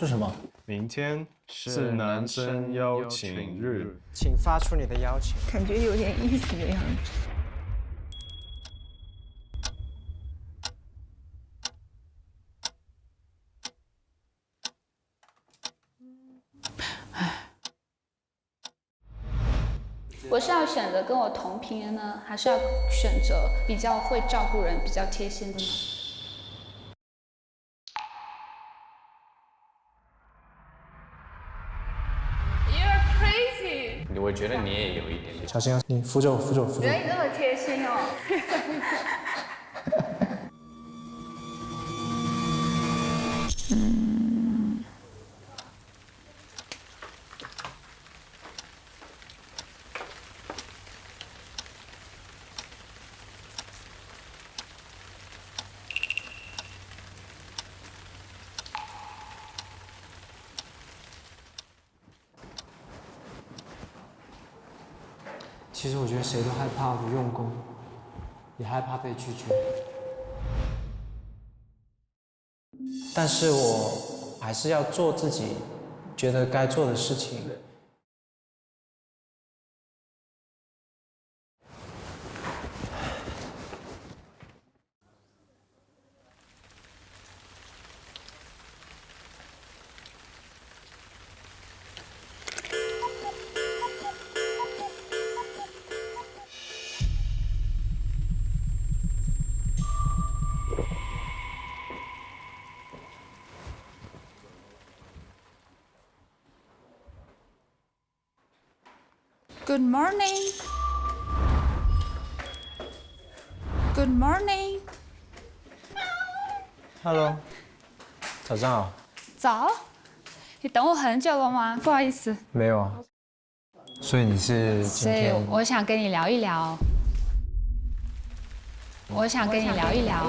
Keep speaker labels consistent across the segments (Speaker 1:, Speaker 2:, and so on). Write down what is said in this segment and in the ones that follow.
Speaker 1: 是什么？
Speaker 2: 明天是男生邀请日，
Speaker 1: 请发出你的邀请。
Speaker 3: 感觉有点意思的样子。
Speaker 4: 我是要选择跟我同频的呢，还是要选择比较会照顾人、比较贴心的呢？You're crazy！
Speaker 5: 我觉得你也有一点点。
Speaker 1: 小心啊！你扶着我，扶着我，扶着我。
Speaker 4: 原来你这么贴心哦。
Speaker 1: 其实我觉得谁都害怕不用功，也害怕被拒绝。但是我还是要做自己觉得该做的事情。
Speaker 4: Good morning. Good morning.
Speaker 1: Hello， 早上好。
Speaker 4: 早，你等我很久了吗？不好意思。
Speaker 1: 没有啊。所以你是今
Speaker 4: 所以
Speaker 1: 天？
Speaker 4: 我想跟你聊一聊。我想跟你聊一聊。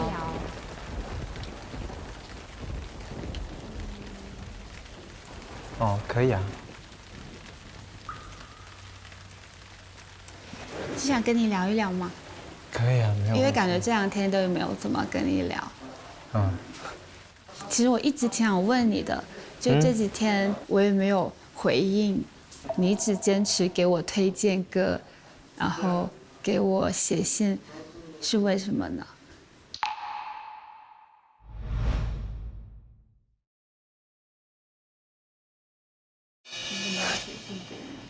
Speaker 1: 哦，可以啊。
Speaker 4: 是想跟你聊一聊吗？
Speaker 1: 可以啊，没有。
Speaker 4: 因为感觉这两天都没有怎么跟你聊。
Speaker 1: 嗯。
Speaker 4: 其实我一直挺想问你的，就这几天我也没有回应，你只坚持给我推荐歌，然后给我写信，是为什么呢？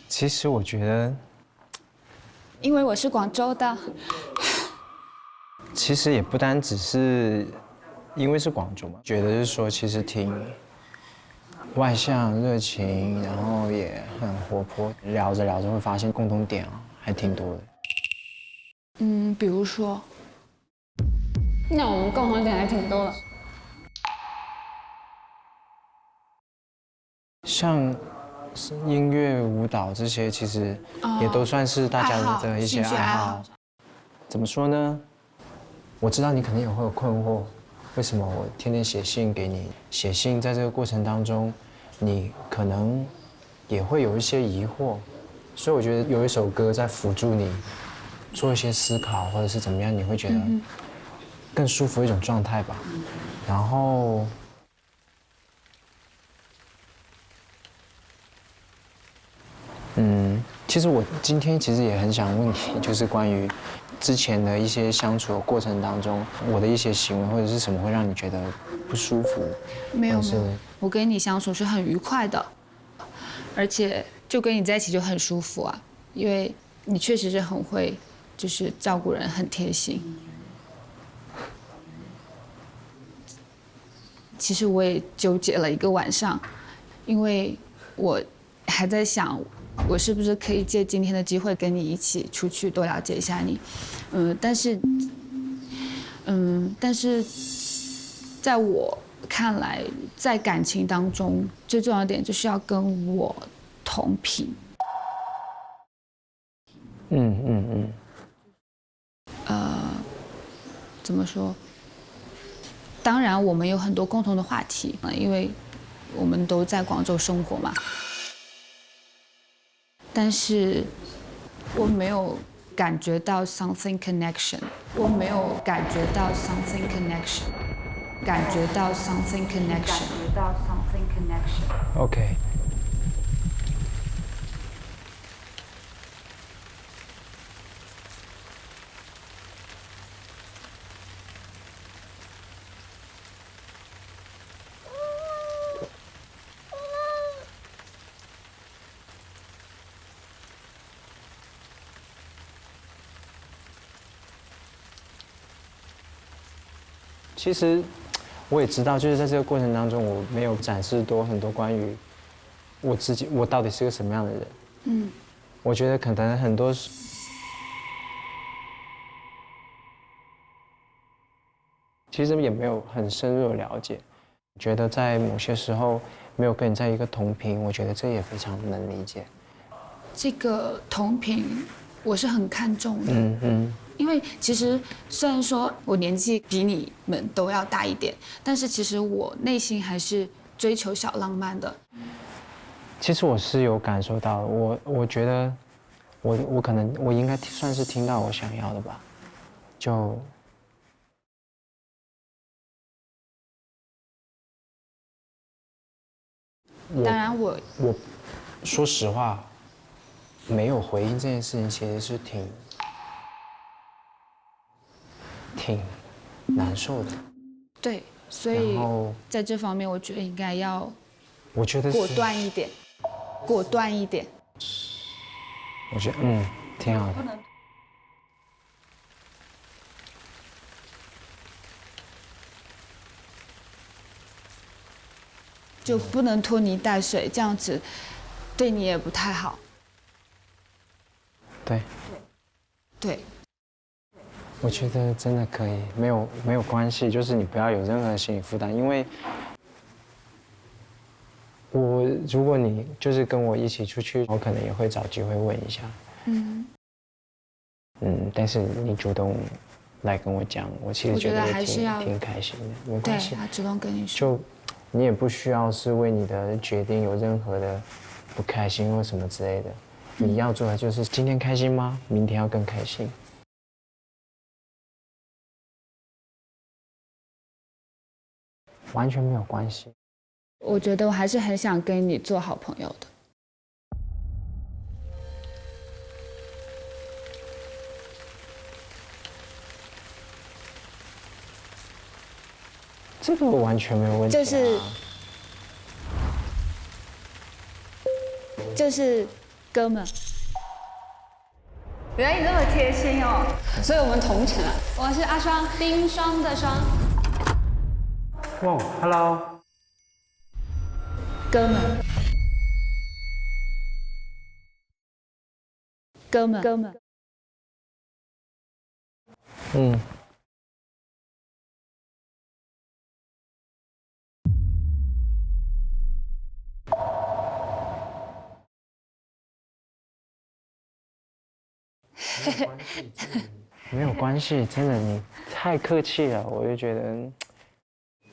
Speaker 1: 其实我觉得，
Speaker 4: 因为我是广州的。
Speaker 1: 其实也不单只是因为是广州嘛，觉得是说其实挺外向、热情，然后也很活泼，聊着聊着会发现共同点啊，还挺多的。
Speaker 4: 比如说，那我们共同点还挺多的。
Speaker 1: 像音乐、舞蹈这些，其实也都算是大家的一些爱好。怎么说呢？我知道你肯定也会有困惑，为什么我天天写信给你？写信在这个过程当中，你可能也会有一些疑惑，所以我觉得有一首歌在辅助你做一些思考，或者是怎么样，你会觉得更舒服的一种状态吧。然后。其实我今天其实也很想问你，就是关于之前的一些相处的过程当中，我的一些行为或者是什么会让你觉得不舒服？
Speaker 4: 没有，我跟你相处是很愉快的，而且就跟你在一起就很舒服啊，因为你确实是很会，就是照顾人，很贴心。其实我也纠结了一个晚上，因为我还在想。我是不是可以借今天的机会跟你一起出去多了解一下你，但是在我看来，在感情当中最重要的点就是要跟我同频。怎么说？当然我们有很多共同的话题，因为我们都在广州生活嘛。但是我没有感觉到 something connection， 我没有感觉到 something connection， 感觉到 something connection。
Speaker 5: 到 something connection。
Speaker 1: OK。其实我也知道，就是在这个过程当中，我没有展示很多关于我自己，我到底是个什么样的人。嗯，我觉得可能很多其实也没有很深入的了解，觉得在某些时候没有跟你在一个同频，我觉得这也非常能理解。
Speaker 4: 这个同频，我是很看重的。因为其实虽然说我年纪比你们都要大一点，但是其实我内心还是追求小浪漫的。
Speaker 1: 其实我是有感受到，我觉得我可能我应该算是听到我想要的吧，就
Speaker 4: 当然我
Speaker 1: 说实话，没有回应这件事情其实是挺难受的。
Speaker 4: 对，所以在这方面我觉得应该要，
Speaker 1: 我觉得
Speaker 4: 果断一点，果断一点。
Speaker 1: 我觉得挺好的。
Speaker 4: 就不能拖泥带水，这样子对你也不太好。
Speaker 1: 对。
Speaker 4: 对。
Speaker 1: 我觉得真的可以，没有关系，就是你不要有任何心理负担，因为如果你就是跟我一起出去，我可能也会找机会问一下。但是你主动来跟我讲，我其实觉得
Speaker 4: 还是要
Speaker 1: 挺开心的，没关系。
Speaker 4: 对，他主动跟你说。
Speaker 1: 就你也不需要是为你的决定有任何的不开心或什么之类的，你要做的就是今天开心吗？明天要更开心。完全没有关系。
Speaker 4: 我觉得我还是很想跟你做好朋友的。
Speaker 1: 这个完全没有问题。
Speaker 4: 就是哥们。
Speaker 3: 原来你这么贴心哦，所以我们同城了。我是阿双，冰霜的霜。
Speaker 1: 哇 ，Hello。
Speaker 4: 哥们。哥们。哥们。
Speaker 1: 没有关系，真的，你太客气了，我就觉得。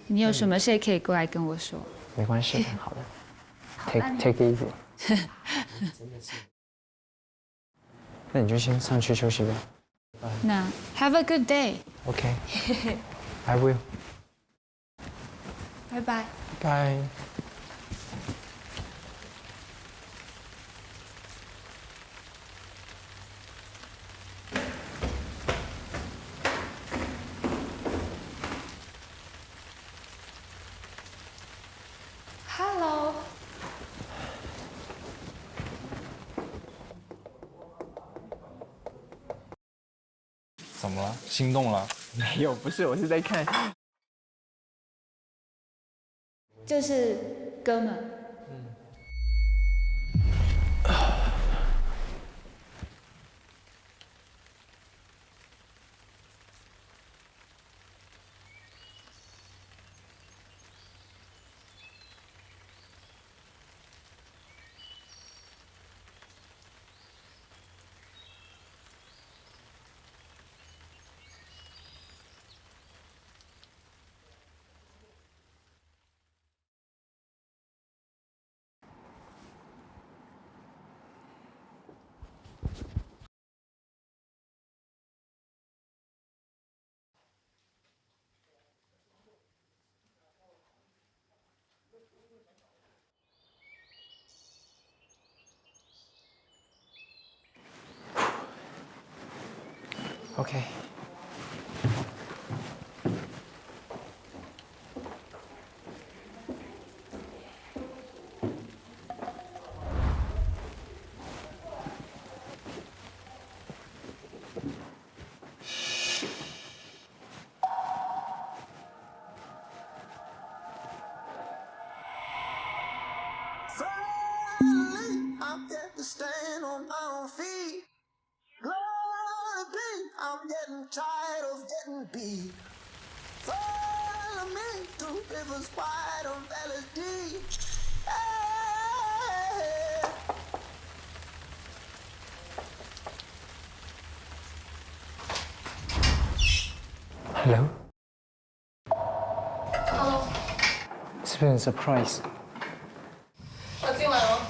Speaker 4: 你有什么事可以过来跟我说。
Speaker 1: 没关系，好的。Take it easy。那你就先上去休息吧。
Speaker 4: 那 Have a good day。OK。I
Speaker 1: will。
Speaker 4: 拜拜。
Speaker 1: 拜。
Speaker 4: Hello。
Speaker 2: 怎么了？心动了？
Speaker 1: 没有，不是，我是在看。
Speaker 4: 就是哥们。
Speaker 1: OK。I'm
Speaker 6: getting to stand on my own feet. Glory be, I'm getting tired of getting beat. Follow me through rivers wide or valleys deep. Hey.
Speaker 1: Hello。是不是很 surprise？
Speaker 7: 我进来了。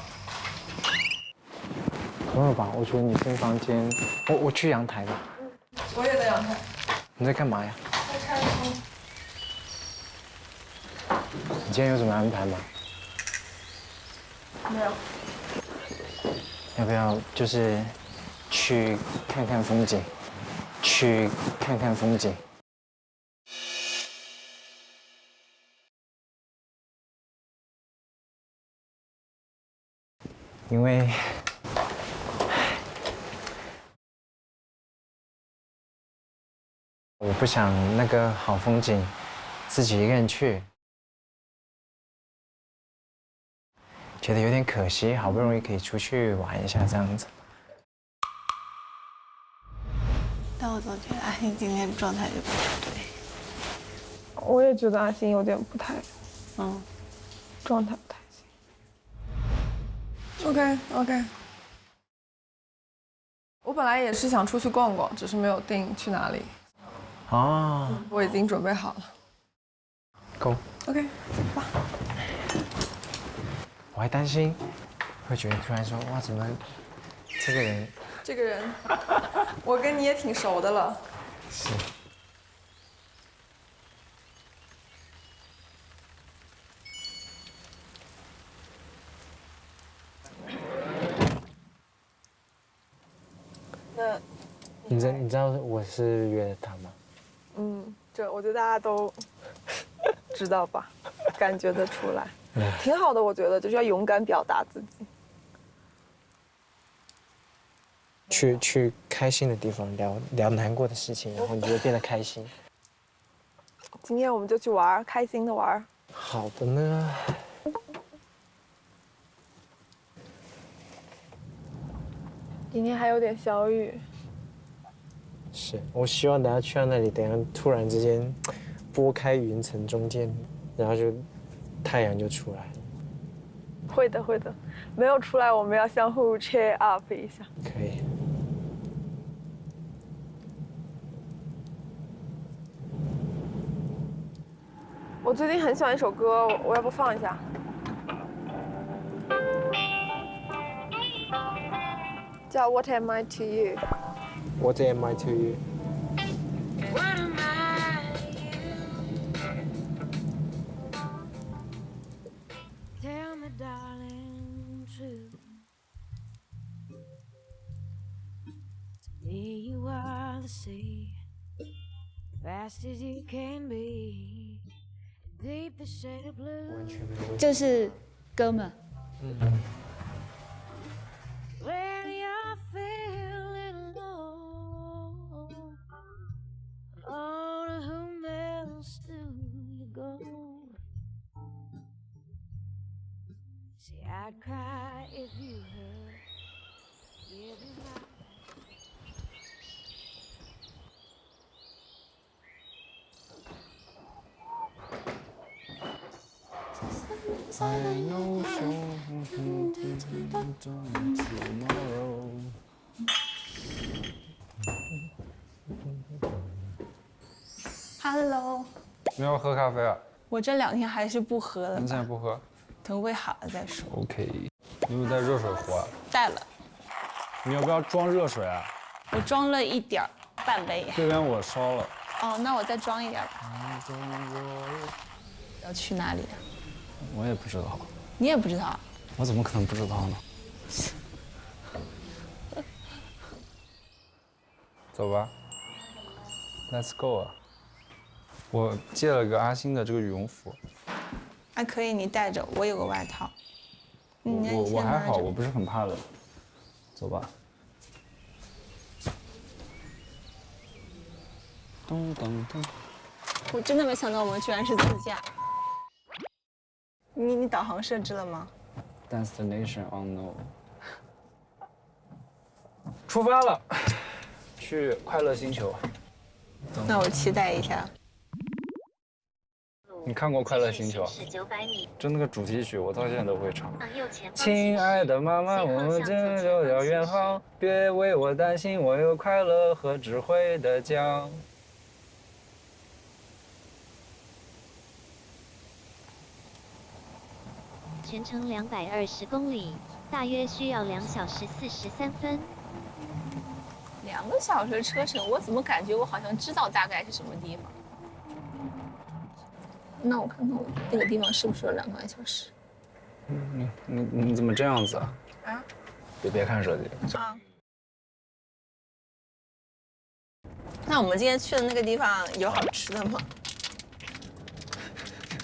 Speaker 1: 没有吧？我觉得女生房间，我去阳台吧。
Speaker 7: 我也在阳台。
Speaker 1: 你在干嘛呀？
Speaker 7: 在开窗。
Speaker 1: 你今天有什么安排吗？
Speaker 7: 没有。
Speaker 1: 要不要就是去看看风景？去看看风景。因为我不想那个好风景自己一个人去，觉得有点可惜，好不容易可以出去玩一下这样子。
Speaker 8: 但我总觉得阿信今天状态就不太对。
Speaker 7: 我也觉得阿星有点不太，状态不太行。OK。我本来也是想出去逛逛，只是没有定去哪里。
Speaker 1: 哦，
Speaker 7: 我已经准备好了。
Speaker 1: Go。
Speaker 7: OK，走吧。
Speaker 1: 我还担心会觉得突然说哇，怎么这个人，
Speaker 7: 我跟你也挺熟的了。
Speaker 1: 是。
Speaker 7: 那
Speaker 1: 你知道我是约了他吗？
Speaker 7: 这我觉得大家都知道吧，感觉得出来，挺好的。我觉得就是要勇敢表达自己。
Speaker 1: 去开心的地方聊难过的事情，然后你就会变得开心。
Speaker 7: 今天我们就去玩，开心的玩。
Speaker 1: 好的呢。
Speaker 7: 今天还有点小雨。
Speaker 1: 是我希望等下去到那里，等下突然之间拨开云层中间，然后就太阳就出来了。
Speaker 7: 会的，没有出来，我们要相互 cheer up 一下。
Speaker 1: 可以。
Speaker 7: 我最近很喜欢一首歌，我要不放一下？叫 What Am I to You？
Speaker 1: What am I to you？
Speaker 9: Tell me, darling, true. To me, you are the sea, fast as you can be, deep the shade of blue.
Speaker 4: 就是哥们。
Speaker 9: When you're feeling low, oh, to whom else do you go? See, I'd cry if you hurt, if you might.
Speaker 1: I know tomorrow。
Speaker 8: Hello，
Speaker 2: 你要喝咖啡啊？
Speaker 8: 我这2天还是不喝了
Speaker 2: 你现在
Speaker 8: 吧，
Speaker 2: 不喝
Speaker 8: 等胃好了再说。
Speaker 2: ？OK。你有没有带热水壶啊？
Speaker 8: 带了，
Speaker 2: 你要不要装热水啊？
Speaker 8: 我装了一点儿，半杯。
Speaker 2: 这边我烧了。
Speaker 8: 哦，那我再装一点吧。要去哪里？
Speaker 2: 我也不知道。
Speaker 8: 你也不知道？
Speaker 2: 我怎么可能不知道呢？走吧。Let's go 啊！我借了个阿星的这个羽绒服。
Speaker 8: 还可以，你带着，我有个外套。
Speaker 2: 我还好，我不是很怕冷。走吧。咚咚咚！
Speaker 8: 我真的没想到我们居然是自驾。你导航设置了吗
Speaker 2: ？Destination unknown。出发了，去快乐星球。
Speaker 8: 那我期待一下。
Speaker 2: 你看过《快乐星球》？就那个主题曲，我到现在都会唱。亲爱的妈妈，我这就要远航，别为我担心，我有快乐和智慧的奖。
Speaker 10: 全程220公里，大约需要2小时43分。
Speaker 8: 2个小时车程，我怎么感觉我好像知道大概是什么地方？那我看看我那个地方是不是有2个小时？
Speaker 2: 你怎么这样子啊？
Speaker 8: 啊？
Speaker 2: 别看手机。
Speaker 8: 啊。那我们今天去的那个地方有好吃的吗？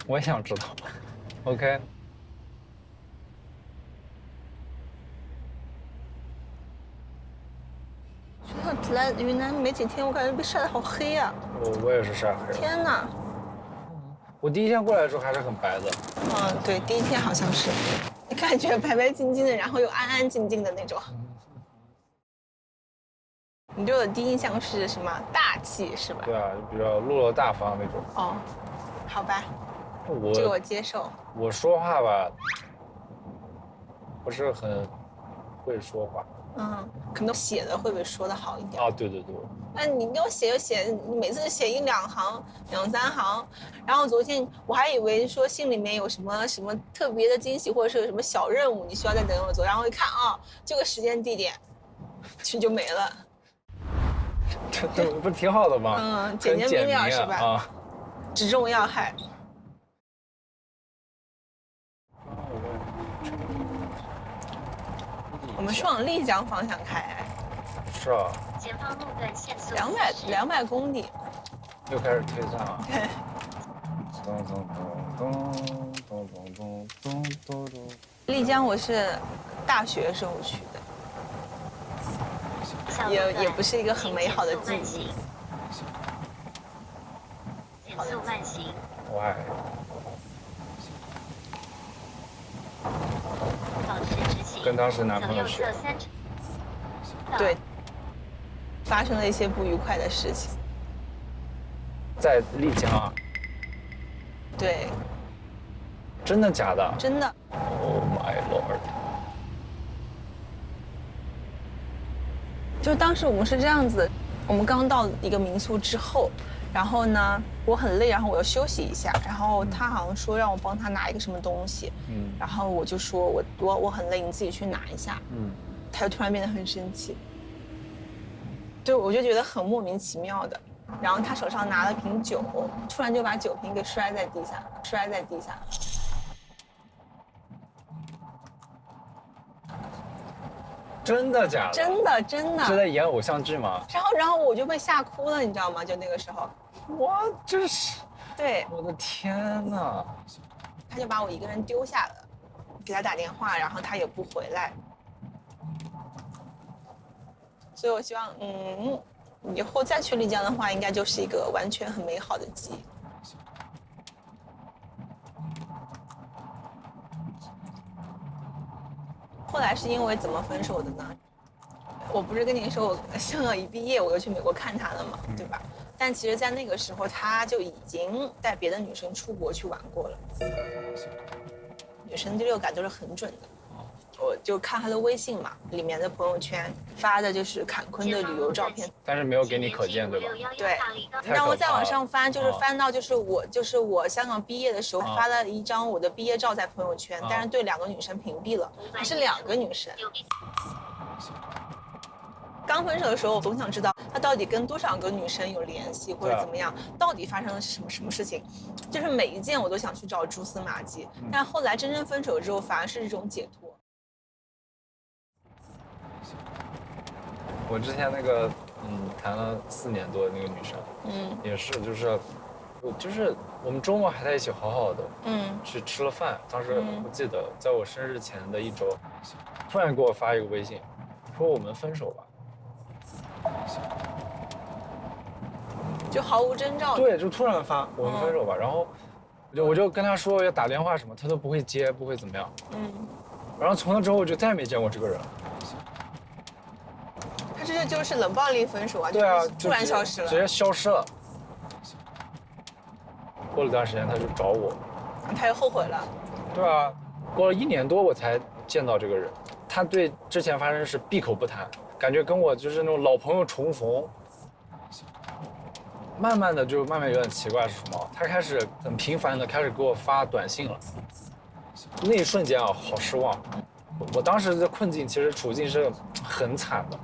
Speaker 2: 我也想知道。OK。
Speaker 8: 来云南没几天，我感觉被晒得好黑啊！
Speaker 2: 我也是晒黑了。
Speaker 8: 天哪！
Speaker 2: 我第一天过来的时候还是很白的。
Speaker 8: 嗯，对，第一天好像是，感觉白白净净的，然后又安安静静的那种。你对我的第一印象是什么？大气是吧？
Speaker 2: 对啊，比较落落大方那种。
Speaker 8: 哦，好吧，这个我接受。
Speaker 2: 我说话吧，不是很会说话。
Speaker 8: 嗯，可能写的会比说的好一点。
Speaker 2: 啊，对对对。
Speaker 8: 那你给我写就写，你每次写1、2行、2、3行，然后昨天我还以为说信里面有什么特别的惊喜，或者是有什么小任务，你需要再等我做，然后一看啊，这个时间地点，就没了。
Speaker 2: 这不是挺好的吗？
Speaker 8: 嗯，简洁明了是吧？
Speaker 2: 啊，
Speaker 8: 直中要害。我们是往丽江方向开。
Speaker 2: 是啊。
Speaker 10: 前方路段限速
Speaker 8: 200公里。
Speaker 2: 又开始推算了。
Speaker 8: 对。丽江我是大学时候去的，也不是一个很美好的记忆。
Speaker 10: 减速慢行。
Speaker 2: Why？
Speaker 10: 保持直行。
Speaker 2: 跟当时男朋友学。
Speaker 8: 对，发生了一些不愉快的事情。
Speaker 2: 在丽江啊？
Speaker 8: 对。
Speaker 2: 真的假的？
Speaker 8: 真的。
Speaker 2: Oh my lord！
Speaker 8: 就当时我们是这样子，我们刚到一个民宿之后，然后呢，我很累，然后我要休息一下，然后他好像说让我帮他拿一个什么东西，然后我就说我很累，你自己去拿一下，他就突然变得很生气，对，我就觉得很莫名其妙的，然后他手上拿了瓶酒，突然就把酒瓶给摔在地下。
Speaker 2: 真的假的？
Speaker 8: 真的。
Speaker 2: 是在演偶像剧吗？
Speaker 8: 然后我就被吓哭了，你知道吗？就那个时候。
Speaker 2: 哇，这是。
Speaker 8: 对。
Speaker 2: 我的天哪！
Speaker 8: 他就把我一个人丢下了，给他打电话，然后他也不回来。所以我希望，以后再去丽江的话，应该就是一个完全很美好的记忆。后来是因为怎么分手的呢？我不是跟你说我香港一毕业我就去美国看他了嘛，对吧？但其实，在那个时候他就已经带别的女生出国去玩过了。女生第六感都是很准的。我就看他的微信嘛，里面的朋友圈发的就是坎昆的旅游照片，
Speaker 2: 但是没有给你可见，对吧？
Speaker 8: 对，让我再往上翻，就是翻到就是我香港毕业的时候发了一张我的毕业照在朋友圈，但是对2个女生屏蔽了，还是2个女生。刚分手的时候，我总想知道他到底跟多少个女生有联系，或者怎么样，到底发生了什么事情，就是每一件我都想去找蛛丝马迹。但后来真正分手之后，反而是一种解脱。
Speaker 2: 我之前那个谈了4年多的那个女生，也是就是我们周末还在一起好好的，去吃了饭。当时我记得在我生日前的1周，突然给我发一个微信，说我们分手吧。
Speaker 8: 就毫无征兆的。
Speaker 2: 对，就突然发我们分手吧，然后我就跟他说要打电话什么，他都不会接，不会怎么样。然后从那之后我就再也没见过这个人。
Speaker 8: 他这就是冷暴力分手啊！
Speaker 2: 对啊，
Speaker 8: 突然消失了，
Speaker 2: 直接消失了。过了段时间他就找我，
Speaker 8: 他又后悔了。
Speaker 2: 对啊，过了1年多我才见到这个人，他对之前发生的事闭口不谈，感觉跟我就是那种老朋友重逢。慢慢有点奇怪是什么？他开始很频繁的开始给我发短信了，那一瞬间啊，好失望。我当时的困境其实处境是很惨的，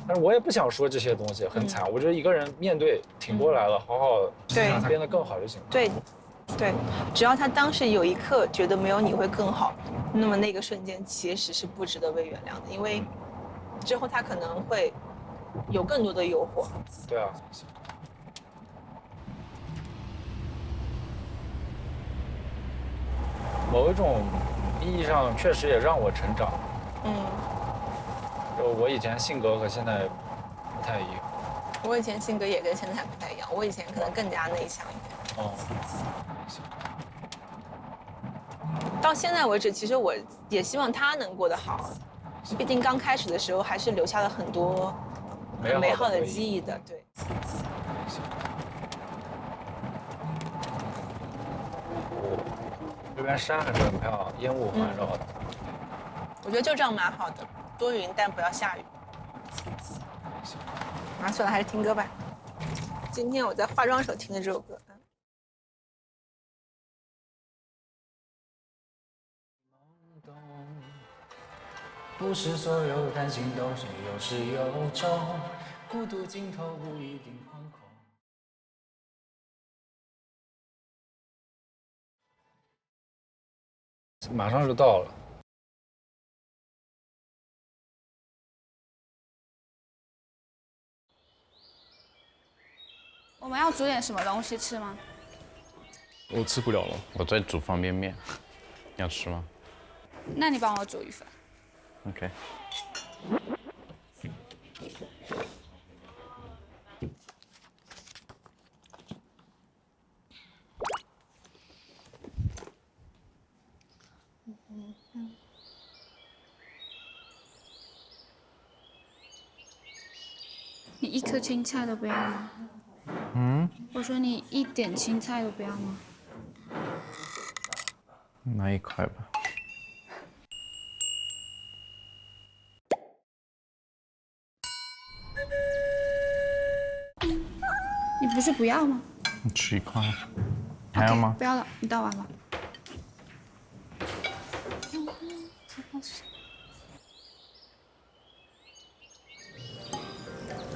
Speaker 2: 但是我也不想说这些东西很惨，我觉得一个人面对挺过来了，好好让它变得更好就行了。
Speaker 8: 对，只要他当时有一刻觉得没有你会更好，那么那个瞬间其实是不值得被原谅的，因为之后他可能会有更多的诱惑。
Speaker 2: 对啊。某一种意义上，确实也让我成长。就我以前性格和现在不太一样。
Speaker 8: 我以前性格也跟现在不太一样，我以前可能更加内向一点。到现在为止，其实我也希望他能过得好，毕竟刚开始的时候还是留下了很多很美好的记忆的，对。
Speaker 2: 这边山还是很漂亮，烟雾环绕的。
Speaker 8: 我觉得就这样蛮好的，多云但不要下雨。算了，还是听歌吧。今天我在化妆时候听的这首歌。
Speaker 11: 不是所有担心都是有始有终，孤独尽头不一定惶恐。
Speaker 2: 马上就到了。
Speaker 4: 我们要煮点什么东西吃吗？
Speaker 12: 我吃不了了，我在煮方便面，你要吃吗？
Speaker 4: 那你帮我煮一份。
Speaker 12: OK。
Speaker 4: 你一颗青菜都不要吗？我说你一点青菜都不要吗？
Speaker 12: 拿一块吧。
Speaker 4: 你不是不要吗？
Speaker 12: 你吃一块，还要吗？
Speaker 4: 不要了，你倒完吧。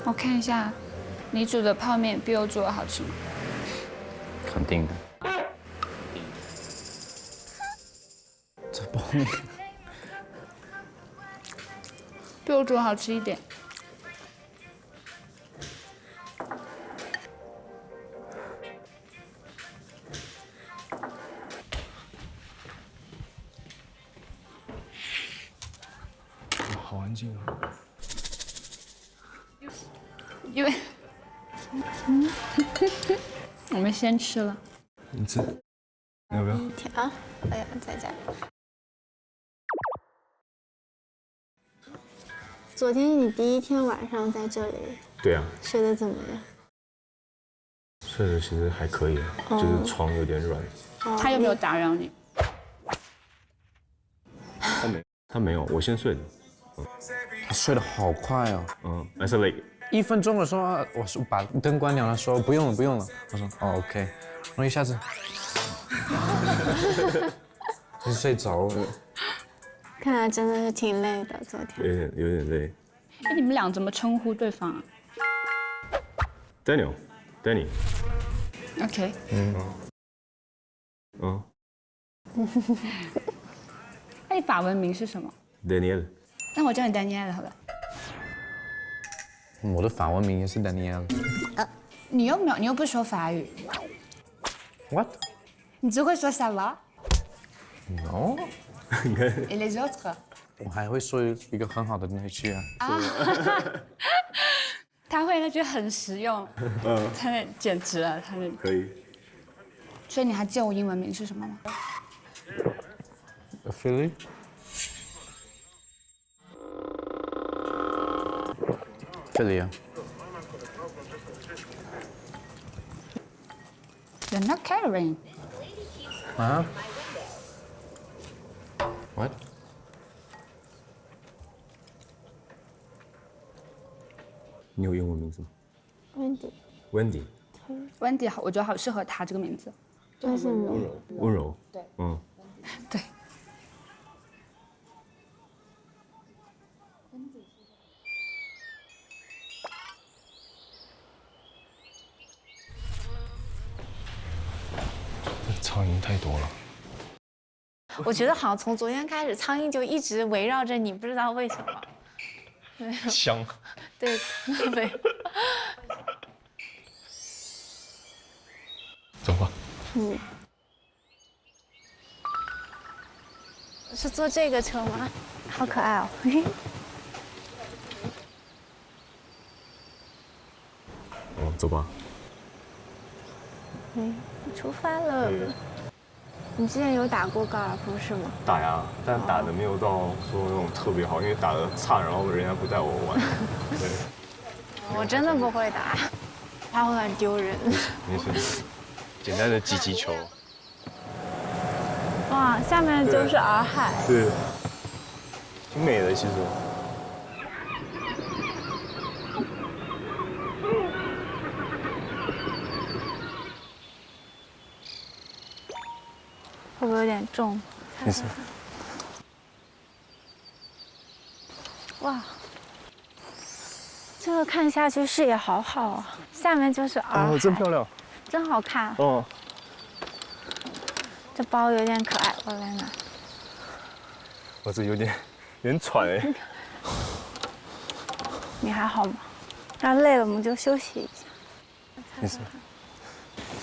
Speaker 4: 我看一下，你煮的泡面比我煮的好吃吗？
Speaker 12: 肯定的。这泡面
Speaker 4: 比我煮的好吃一点。
Speaker 1: 好安静啊。
Speaker 4: 因为，我们先吃了。
Speaker 1: 你吃，要不要？
Speaker 3: 啊，哎呀，在家。昨天你第一天晚上在这里，
Speaker 13: 对啊，
Speaker 3: 睡得怎么样？
Speaker 13: 睡得其实还可以，就是床有点软。
Speaker 4: 他有没有打扰你？
Speaker 13: 他没有，我先睡的。
Speaker 1: 他睡得好快哦。
Speaker 13: 还是累。
Speaker 1: 1分钟的时候，我说把灯关掉，他说不用了，不用了。我说哦 OK， 然后一下子就睡着了。
Speaker 3: 看来真的是挺累的，昨天。
Speaker 13: 有点累。
Speaker 4: 哎，你们俩怎么称呼对方啊
Speaker 13: ？Danny。
Speaker 4: OK。那你法文名是什么
Speaker 13: ？Daniel。
Speaker 4: 那我叫你 Daniel 好了。
Speaker 12: 我的法文名也是 Daniel。
Speaker 4: 你又不说法语。
Speaker 12: What？
Speaker 4: 你只会说 ça va？
Speaker 12: No。Et
Speaker 4: les autres？
Speaker 12: 我还会说一个很好的那句啊。
Speaker 4: 他会那句很实用。他那简直了，他那。
Speaker 13: 可以。
Speaker 4: 所以你还记得我英文名是什么吗
Speaker 12: Philly。Philly 啊。
Speaker 4: You're not caring.
Speaker 12: What？
Speaker 13: 你有英文名字吗
Speaker 8: Wendy。
Speaker 13: ？Wendy。Wendy
Speaker 4: 好，我觉得好适合他这个名字。
Speaker 8: 就是温柔。
Speaker 13: 温柔。
Speaker 4: 对。
Speaker 13: 嗯。
Speaker 4: 对。
Speaker 13: 苍蝇太多了。
Speaker 14: 我觉得好像从昨天开始，苍蝇就一直围绕着你，不知道为什么。
Speaker 13: 香。
Speaker 14: 对，对。
Speaker 13: 走吧。
Speaker 14: 是坐这个车吗？好可爱哦。
Speaker 13: 走吧。
Speaker 14: 出发了。你之前有打过高尔夫是吗？
Speaker 13: 打呀，但打的没有到说那种特别好，因为打的差，然后人家不带我玩。对。
Speaker 14: 我真的不会打，怕会很丢人。
Speaker 13: 没事，简单的击击球。
Speaker 14: 哇，下面就是洱海。
Speaker 13: 对。挺美的，其实。
Speaker 14: 会不会有点重？
Speaker 13: 没事。
Speaker 14: 哇，这个看下去视野好好啊，下面就是洱海。
Speaker 13: 真漂亮，
Speaker 14: 真好看。
Speaker 13: 哦。
Speaker 14: 这包有点可爱，我来拿。
Speaker 13: 我这有点喘哎。
Speaker 14: 你还好吗？要累了我们就休息一下。
Speaker 13: 没事。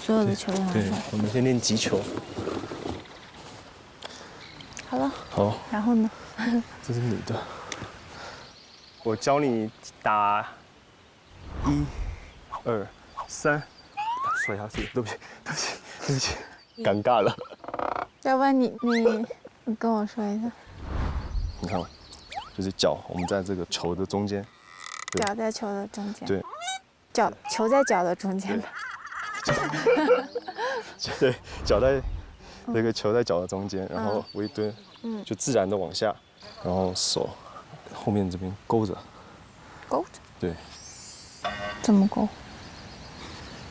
Speaker 14: 所有的球都拿出来。
Speaker 13: 对，我们先练击球。
Speaker 14: 好了。
Speaker 13: 好。
Speaker 14: 然后呢？
Speaker 13: 这是你的。我教你打1、2、3，摔下去。对不起，尴尬了。
Speaker 14: 要不然你跟我说一下。
Speaker 13: 你看，就是脚，我们在这个球的中间。
Speaker 14: 脚在球的中间。
Speaker 13: 对。
Speaker 14: 球在脚的中间吧。
Speaker 13: 对，脚在那个球在脚的中间，然后微蹲，就自然的往下，然后手后面这边勾着。
Speaker 14: 勾着。
Speaker 13: 对。
Speaker 14: 怎么勾？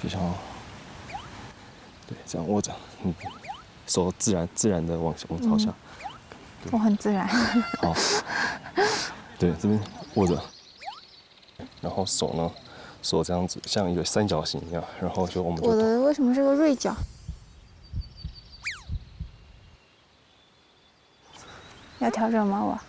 Speaker 13: 就像，对，这样握着，手自然的往朝下。
Speaker 14: 我很自然。
Speaker 13: 好。对，这边握着，然后手这样子像一个三角形一样，然后就我们。
Speaker 14: 我的为什么是个锐角？要调整吗？我。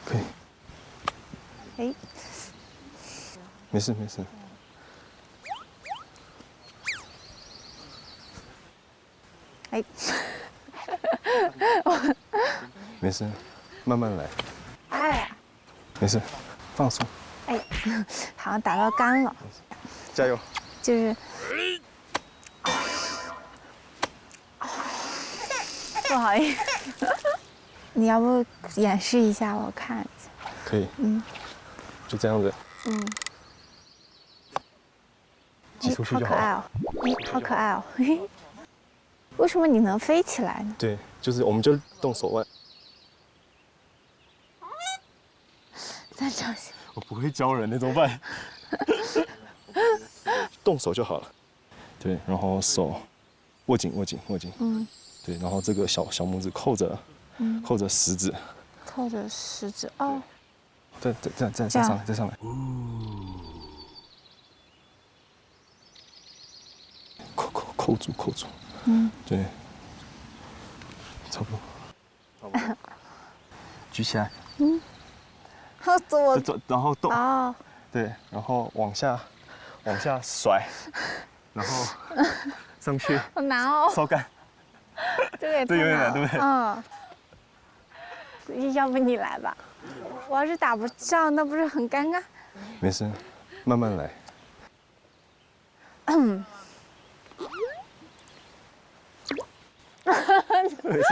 Speaker 13: 可以。
Speaker 14: 哎。
Speaker 13: 没事。
Speaker 14: 哎。
Speaker 13: 没事，慢慢来。
Speaker 14: 哎。
Speaker 13: 没事，放松。
Speaker 14: 哎，好像打到杆了。
Speaker 13: 加油。
Speaker 14: 就是。不好意思。你要不演示一下我看一下？
Speaker 13: 可以。就这样子。挤出去就好。
Speaker 14: 好可爱哦！好可爱哦！为什么你能飞起来呢？
Speaker 13: 对，就是我们就动手腕。
Speaker 14: 三角形。
Speaker 13: 我不会教人，那怎么办？动手就好了。对，然后手握紧。对，然后这个小拇指扣着食指。
Speaker 14: 扣着食指哦。
Speaker 13: 再上来。扣住。对，差不多。举起来。
Speaker 14: 好，走，
Speaker 13: 然后动。
Speaker 14: 哦。
Speaker 13: 对，然后往下甩，然后上去。
Speaker 14: 好难哦。
Speaker 13: 烧干。
Speaker 14: 这个也
Speaker 13: 这有点难，对不对？
Speaker 14: 要不你来吧，我要是打不上，那不是很尴尬？
Speaker 13: 没事，慢慢来。没事，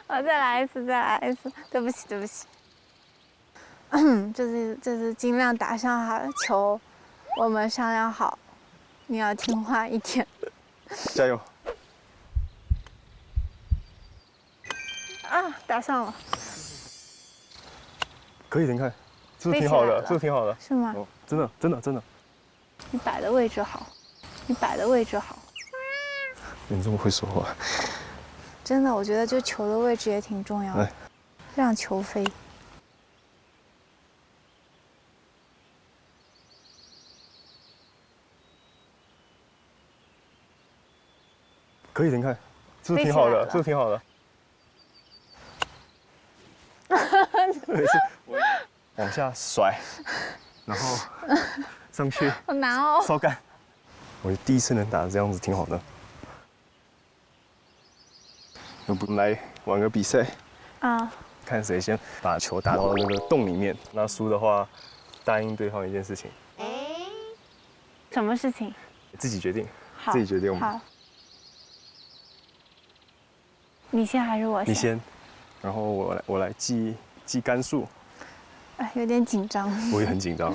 Speaker 14: 我再来一次，对不起。这次尽量打上好球，我们商量好，你要听话一点。
Speaker 13: 加油！
Speaker 14: 啊，打上了。
Speaker 13: 可以的，你看，是不是挺好的？是不是挺好的？
Speaker 14: 是吗？
Speaker 13: 哦，真的。
Speaker 14: 你摆的位置好，你
Speaker 13: 这么会说话。
Speaker 14: 真的，我觉得就球的位置也挺重要的，让球飞。
Speaker 13: 可以的，你看，是不是挺好的？没事，往下甩，然后上去。
Speaker 14: 好难哦。
Speaker 13: 烧干。我第一次能打这样子，挺好的。要不来玩个比赛？看谁先把球打到那个洞里面。那输的话，答应对方一件事情。
Speaker 14: 什么事情？
Speaker 13: 自己决定。
Speaker 14: 好。
Speaker 13: 自己决定。
Speaker 14: 好。你先还是我先？
Speaker 13: 你先，然后我来记杆数。
Speaker 14: 有点紧张。
Speaker 13: 我也很紧张。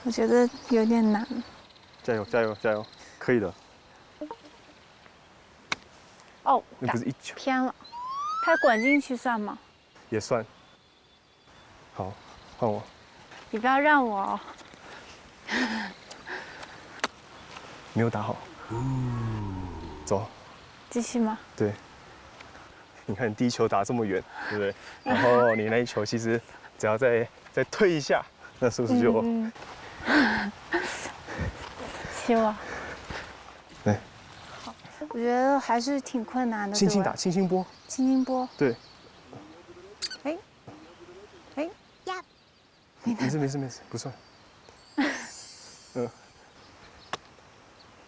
Speaker 14: 我觉得有点难。
Speaker 13: 加油，可以的。
Speaker 14: 哦，
Speaker 13: 那不是一球
Speaker 14: 偏了，它滚进去算吗？
Speaker 13: 也算。好，换我。
Speaker 14: 你不要让我哦。
Speaker 13: 没有打好。走。
Speaker 14: 继续吗？
Speaker 13: 对。你看你第一球打这么远，对不对？然后你那一球其实只要再退一下，那是不是就？
Speaker 14: 希望。
Speaker 13: 对。
Speaker 14: 好，我觉得还是挺困难的。
Speaker 13: 轻轻打，轻轻拨。
Speaker 14: 轻轻拨。
Speaker 13: 对。
Speaker 14: 呀。
Speaker 13: 没事，不算。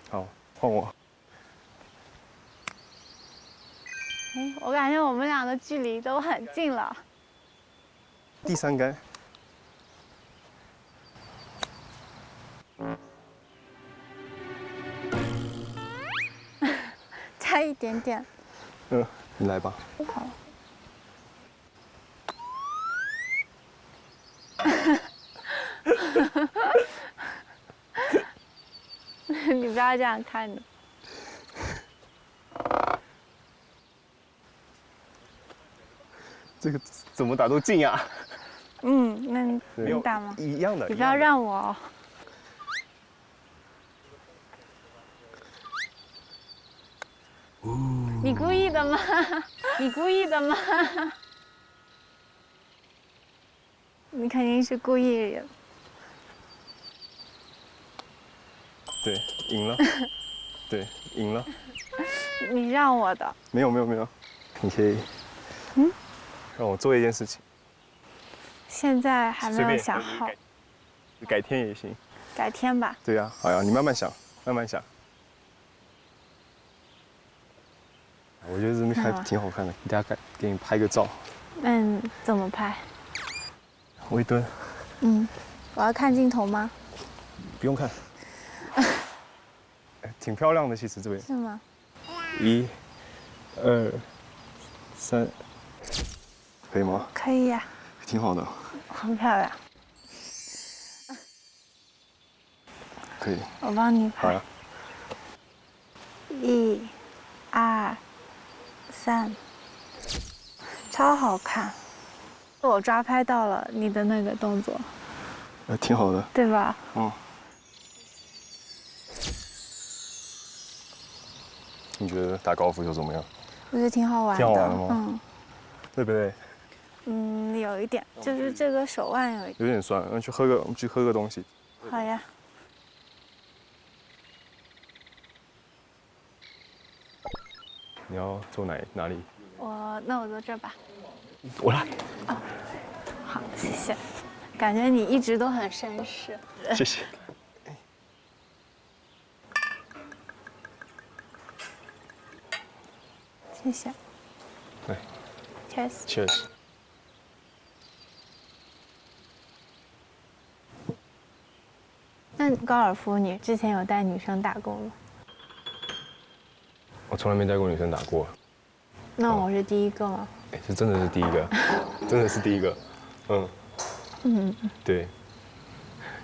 Speaker 13: 好，换我。
Speaker 14: 我感觉我们俩的距离都很近了。
Speaker 13: 第3杆。
Speaker 14: 差一点点。
Speaker 13: 你来吧。
Speaker 14: 好。你不要这样看着。
Speaker 13: 这个怎么打都进呀。
Speaker 14: 那你打吗？
Speaker 13: 一样的。
Speaker 14: 你不要让我哦。你故意的吗？你肯定是故意的。
Speaker 13: 对，赢了。对，赢了。
Speaker 14: 你让我的。
Speaker 13: 没有，你可以。让我做一件事情。
Speaker 14: 现在还没有想好。
Speaker 13: 改天也行。
Speaker 14: 改天吧。
Speaker 13: 对呀，好呀，你慢慢想。我觉得这边还挺好看的，等下给你拍个照。
Speaker 14: 怎么拍？
Speaker 13: 微蹲。
Speaker 14: 我要看镜头吗？
Speaker 13: 不用看。挺漂亮的，其实这边。
Speaker 14: 是吗
Speaker 13: ？1、2、3，可以吗？
Speaker 14: 可以呀。
Speaker 13: 挺好的。
Speaker 14: 很漂亮。
Speaker 13: 可以。
Speaker 14: 我帮你拍。
Speaker 13: 好呀。
Speaker 14: 1、2、3，超好看。我抓拍到了你的那个动作。
Speaker 13: 挺好的。
Speaker 14: 对吧？
Speaker 13: 你觉得打高尔夫球怎么样？
Speaker 14: 我觉得挺好玩的。
Speaker 13: 挺好玩的吗？对不对？
Speaker 14: 有一点，就是这个手腕
Speaker 13: 有点酸，我们去喝个东西。
Speaker 14: 好呀。
Speaker 13: 你要坐哪里？
Speaker 14: 那我坐这儿吧。
Speaker 13: 我来。
Speaker 14: 哦，好，谢谢。感觉你一直都很绅士。
Speaker 13: 谢谢。
Speaker 14: 谢谢。
Speaker 13: 来
Speaker 14: ，Cheers。那高尔夫你之前有带女生打过吗？
Speaker 13: 我从来没带过女生打过。
Speaker 14: 那我是第一个吗？
Speaker 13: 哎，这真的是第一个，真的是第一个。对。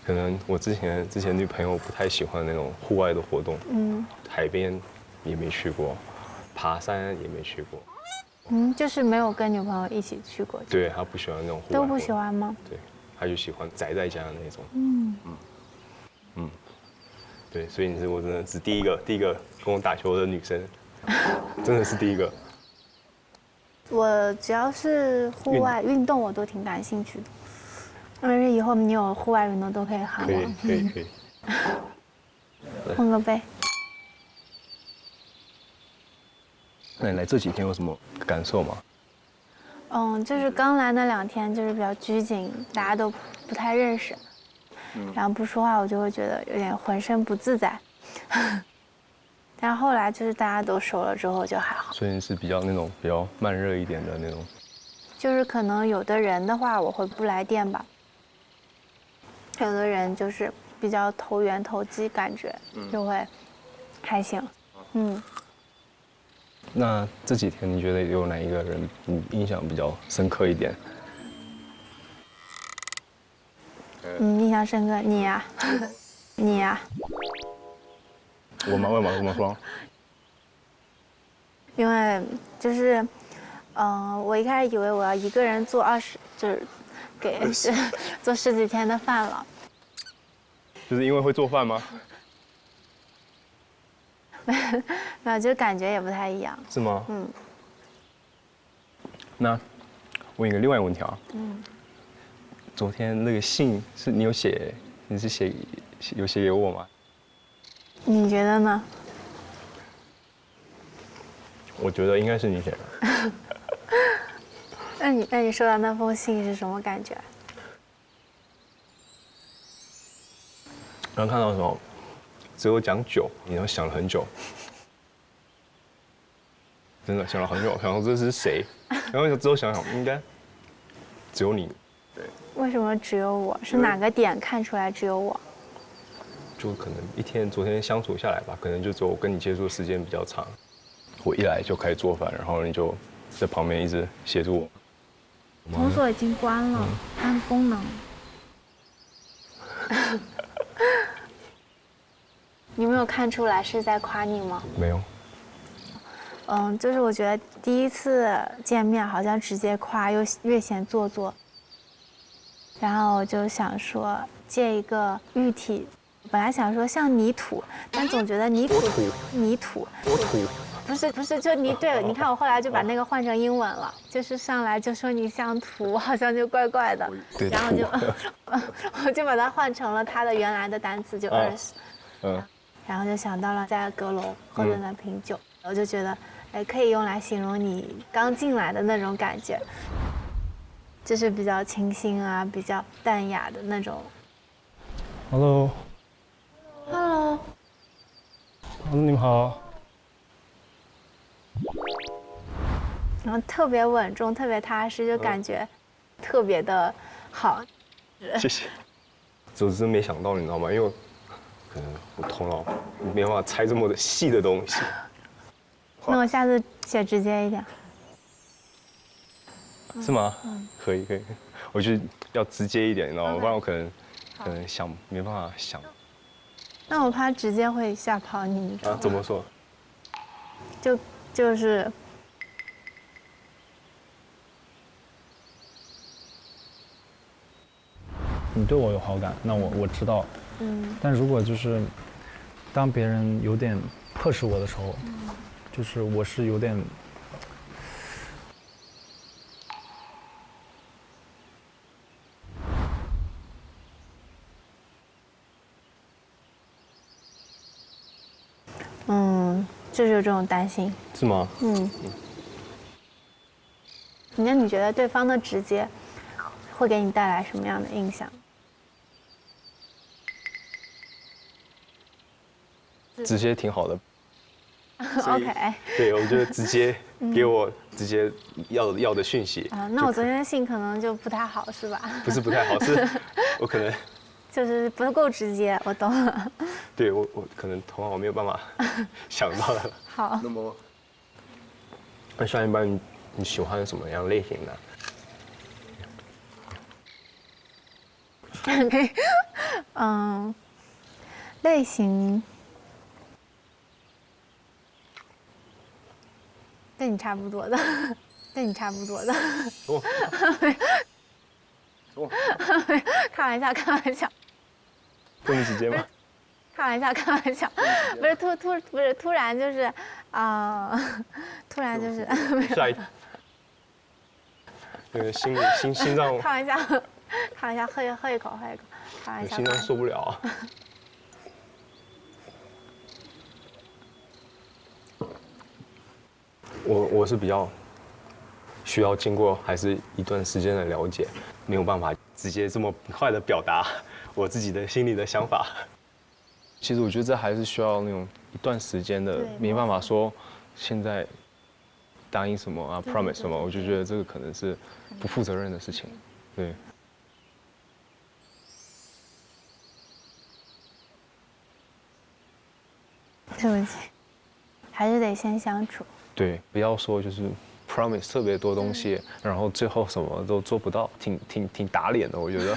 Speaker 13: 可能我之前女朋友不太喜欢那种户外的活动，海边也没去过，爬山也没去过。
Speaker 14: 就是没有跟女朋友一起去过。
Speaker 13: 对，她不喜欢那种户外。
Speaker 14: 都不喜欢吗？
Speaker 13: 对，她就喜欢宅在家的那种。对，所以我真的是第一个跟我打球的女生，真的是第一个。
Speaker 14: 我只要是户外运动，我都挺感兴趣的。而且以后你有户外运动都可以喊我。
Speaker 13: 可以。
Speaker 14: 碰个杯。
Speaker 13: 那你来这几天有什么感受吗？
Speaker 14: 就是刚来那2天就是比较拘谨，大家都不太认识。然后不说话，我就会觉得有点浑身不自在。但是后来就是大家都熟了之后就还好。
Speaker 13: 所以是比较慢热一点的那种。
Speaker 14: 就是可能有的人的话，我会不来电吧。有的人就是比较投缘投机，感觉就会还行。
Speaker 13: 那这几天你觉得有哪一个人你印象比较深刻一点？
Speaker 14: 印象深刻，你呀，你呀。
Speaker 13: 我吗？为什么说？
Speaker 14: 因为就是，我一开始以为我要一个人做就是给做10几天的饭了。
Speaker 13: 就是因为会做饭吗？
Speaker 14: 没有，就感觉也不太一样。
Speaker 13: 是吗？那问一个另外一个问题啊。昨天那个信是你有写，有写给我吗？
Speaker 14: 你觉得呢？
Speaker 13: 我觉得应该是你写的。
Speaker 14: 那你收到那封信是什么感觉？
Speaker 13: 刚看到的时候，只有讲酒，你要想了很久，真的想了很久，想说这是谁，然后之后想应该只有你。对。
Speaker 14: 为什么只有我？是哪个点看出来只有我？
Speaker 13: 就可能昨天相处下来吧，可能就只有我跟你接触的时间比较长。我一来就开始做饭，然后你就在旁边一直协助我。
Speaker 14: 红锁已经关了，按功能。你没有看出来是在夸你吗？
Speaker 13: 没有。
Speaker 14: 就是我觉得第一次见面好像直接夸又略显做作，然后我就想说借一个喻体，本来想说像泥土，但总觉得泥土，不是，就对，你看我后来就把那个换成英文了，就是上来就说你像土，好像就怪怪的，然后我就把它换成了它的原来的单词，就 earth，然后就想到了在阁楼喝的那瓶酒，我就觉得，可以用来形容你刚进来的那种感觉，就是比较清新啊，比较淡雅的那种。
Speaker 15: Hello， 你们好。
Speaker 14: 然后特别稳重，特别踏实，就感觉特别的好。
Speaker 13: 谢谢。我真没想到，你知道吗？因为可能我头脑没办法猜这么的细的东西。
Speaker 14: 那我下次写直接一点。
Speaker 13: 是吗？可以，我就要直接一点，你知道吗？不然我可能没办法想。
Speaker 14: 那我怕直接会吓跑你。
Speaker 13: 啊？怎么说？
Speaker 14: 就是。
Speaker 15: 你对我有好感，那我知道。但如果就是当别人有点迫使我的时候，就是我是有点。
Speaker 14: 就是有这种担心。
Speaker 13: 是吗？
Speaker 14: 那你觉得对方的直接会给你带来什么样的印象？
Speaker 13: 直接挺好的。
Speaker 14: OK。
Speaker 13: 对，我觉得直接给我直接要的讯息。
Speaker 14: 那我昨天的信可能就不太好，是吧？
Speaker 13: 不是不太好，是我可能
Speaker 14: 就是不够直接，我懂了。
Speaker 13: 对我可能头脑我没有办法想到的。
Speaker 14: 好。
Speaker 13: 那么，那像一般你喜欢什么样类型
Speaker 14: 的？类型。跟你差不多的，跟你差不多的。开玩笑，开玩笑。
Speaker 13: 这么直接吗？
Speaker 14: 开玩笑，开玩笑。不是突然就是突然就是。
Speaker 13: 吓一跳。那个心脏。
Speaker 14: 开玩笑，开玩笑，喝一口，喝一口。开玩笑。
Speaker 13: 心脏受不了。我是比较需要经过还是一段时间的了解，没有办法直接这么快的表达我自己的心里的想法。其实我觉得这还是需要那种一段时间的，没办法说现在答应什么啊 ，promise 什么，我就觉得这个可能是不负责任的事情。对。
Speaker 14: 对不起，还是得先相处。
Speaker 13: 对，不要说就是 promise 特别多东西，然后最后什么都做不到，挺打脸的，我觉得。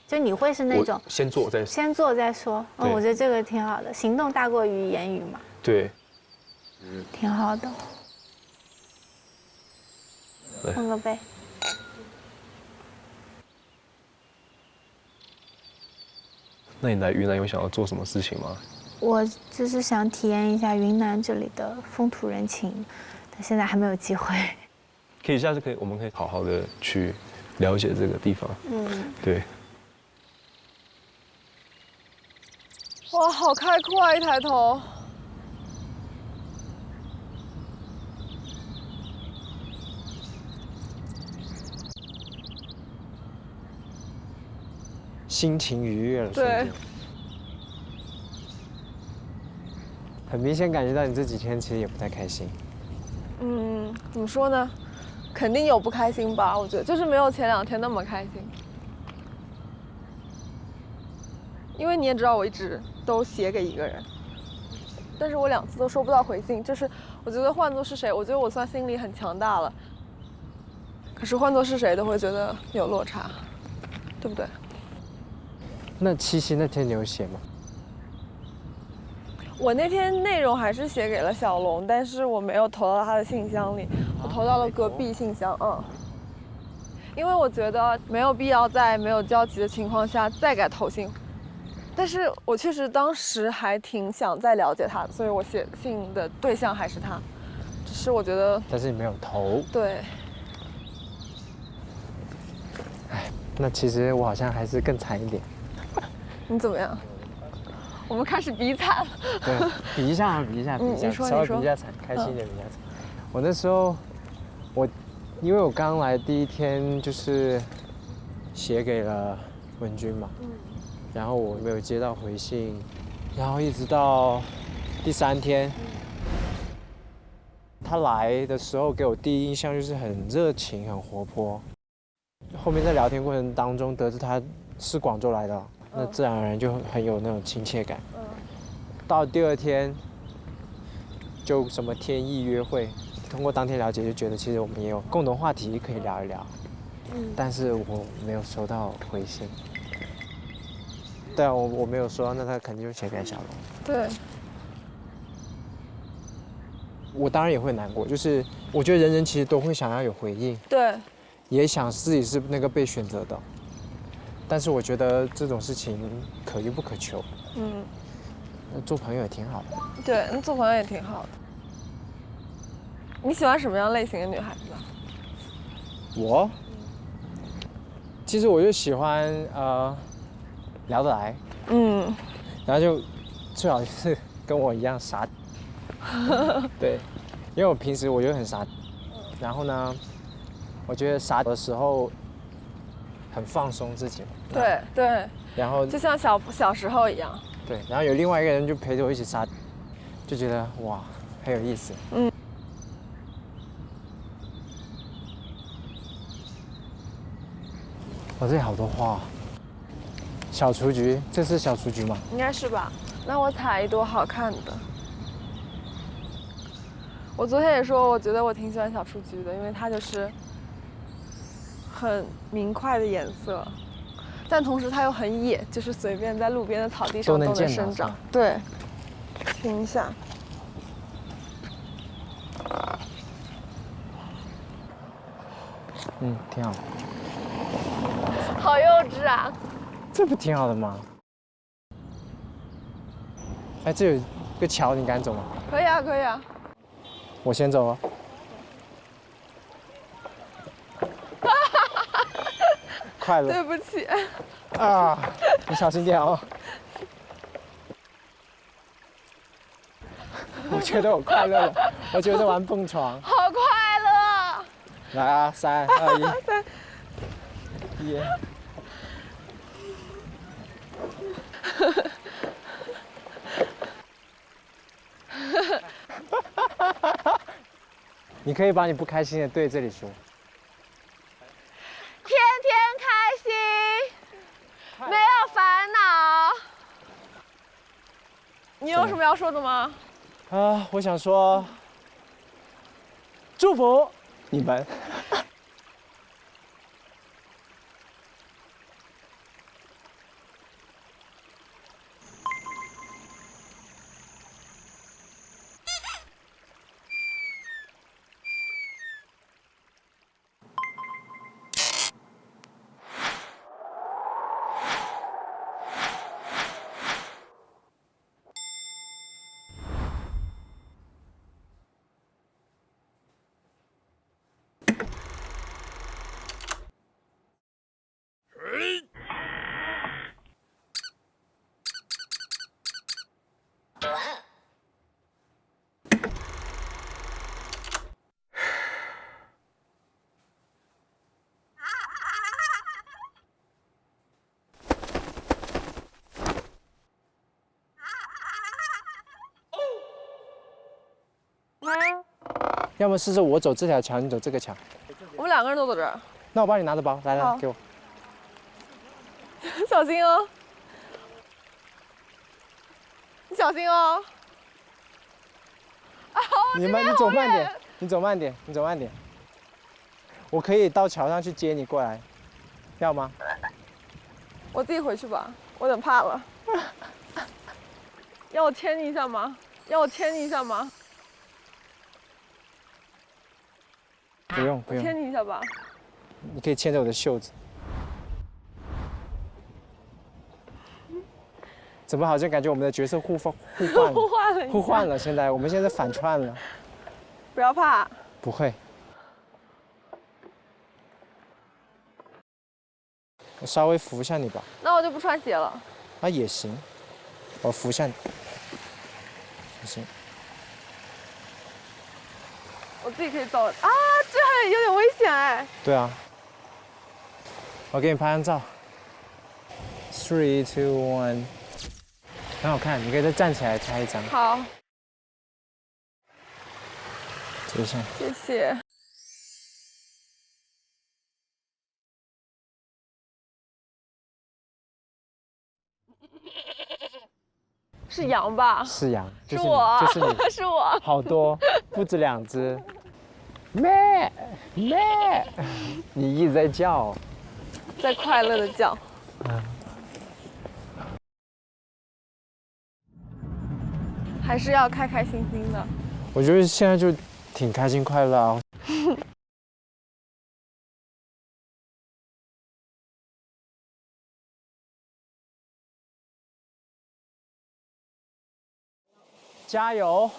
Speaker 14: 就你会是那种
Speaker 13: 先做再说。
Speaker 14: 我觉得这个挺好的，行动大过于言语嘛。
Speaker 13: 对，
Speaker 14: 挺好的。碰个杯。
Speaker 13: 那你来云南有想要做什么事情吗？
Speaker 14: 我就是想体验一下云南这里的风土人情，但现在还没有机会。
Speaker 13: 下次我们可以好好的去了解这个地方。对。
Speaker 7: 哇，好开阔啊！一抬头。
Speaker 1: 心情愉悦了。
Speaker 7: 对。
Speaker 1: 很明显感觉到你这几天其实也不太开心。
Speaker 7: 怎么说呢？肯定有不开心吧，我觉得就是没有前2天那么开心。因为你也知道，我一直都写给一个人，但是我2次都收不到回信。就是我觉得换作是谁，我觉得我算心理很强大了，可是换作是谁都会觉得有落差，对不对？
Speaker 1: 那七夕那天你有写吗？
Speaker 7: 我那天内容还是写给了小龙，但是我没有投到他的信箱里，我投到了隔壁信箱。因为我觉得没有必要在没有交集的情况下再改投信，但是我确实当时还挺想再了解他的，所以我写信的对象还是他，只是我觉得。
Speaker 1: 但是你没有投。
Speaker 7: 对。
Speaker 1: 哎，那其实我好像还是更惨一点。
Speaker 7: 你怎么样？我们开始比惨了。
Speaker 1: 对，比一下，稍微比一下惨，开心一点比一下惨。我那时候，因为我刚来第1天就是写给了文君嘛，然后我没有接到回信，然后一直到第3天，他来的时候给我第一印象就是很热情、很活泼。后面在聊天过程当中得知他是广州来的。那自然而然就很有那种亲切感。到第2天，就什么天意约会，通过当天了解，就觉得其实我们也有共同话题可以聊一聊。但是我没有收到回信。对啊，我没有收到，那他肯定就写给小龙。
Speaker 7: 对。
Speaker 1: 我当然也会难过，就是我觉得人其实都会想要有回应。
Speaker 7: 对。
Speaker 1: 也想自己是那个被选择的。但是我觉得这种事情可遇不可求。那做朋友也挺好的。
Speaker 7: 对，那做朋友也挺好的。你喜欢什么样类型的女孩子？
Speaker 1: 我，其实我就喜欢聊得来。然后就最好是跟我一样傻。对，因为我平时我就很傻，然后呢，我觉得傻的时候很放松自己。
Speaker 7: 对对。
Speaker 1: 然后
Speaker 7: 就像小时候一样。
Speaker 1: 对，然后有另外一个人就陪着我一起傻，就觉得哇很有意思。嗯。我这里好多花。小雏菊，这是小雏菊吗？
Speaker 7: 应该是吧。那我采一朵好看的。我昨天也说，我觉得我挺喜欢小雏菊的，因为它就是很明快的颜色，但同时它又很野，就是随便在路边的草地上都能生长。对，听一下。
Speaker 1: 嗯，挺好。
Speaker 7: 好幼稚啊！
Speaker 1: 这不挺好的吗？哎，这有个桥，你敢走吗？
Speaker 7: 可以啊，可以啊。
Speaker 1: 我先走啊。快乐。
Speaker 7: 对不起。
Speaker 1: 啊，你小心点哦。我觉得我快乐了，我觉得玩蹦床。
Speaker 7: 好快乐！
Speaker 1: 来啊，3、2、1，1。你可以把你不开心的对这里说。
Speaker 7: 天天开心，没有烦恼。你有什么要说的吗？
Speaker 1: 我想说，祝福你们。要么试试我走这条桥，你走这个桥。
Speaker 7: 我们2个人都走这儿。
Speaker 1: 那我帮你拿着包，来来，给我。
Speaker 7: 小心哦！你小心哦！啊，
Speaker 1: 你走慢点，你走慢点，你走慢点。我可以到桥上去接你过来，要吗？
Speaker 7: 我自己回去吧，我有点怕了。要我牵你一下吗？要我牵你一下吗？
Speaker 1: 不用不用。
Speaker 7: 牵你一下吧。
Speaker 1: 你可以牵着我的袖子。怎么好像感觉我们的角色互换了？现在我们现在反串了。
Speaker 7: 不要怕。
Speaker 1: 不会。我稍微扶一下你吧。
Speaker 7: 那我就不穿鞋了。
Speaker 1: 啊也行，我扶一下你。行。
Speaker 7: 我自己可以走啊，这还有点危险哎。
Speaker 1: 对啊。我给你拍张照。3、2、1，很好看，你可以再站起来拍一张。
Speaker 7: 好。
Speaker 1: 接下。
Speaker 7: 谢谢。是羊吧？
Speaker 1: 是羊，
Speaker 7: 是我，
Speaker 1: 就是你，
Speaker 7: 是我。
Speaker 1: 好多，不止2只。咩咩，你一直在叫。
Speaker 7: 在快乐的叫。还是要开开心心的。
Speaker 1: 我觉得现在就挺开心快乐啊。加油！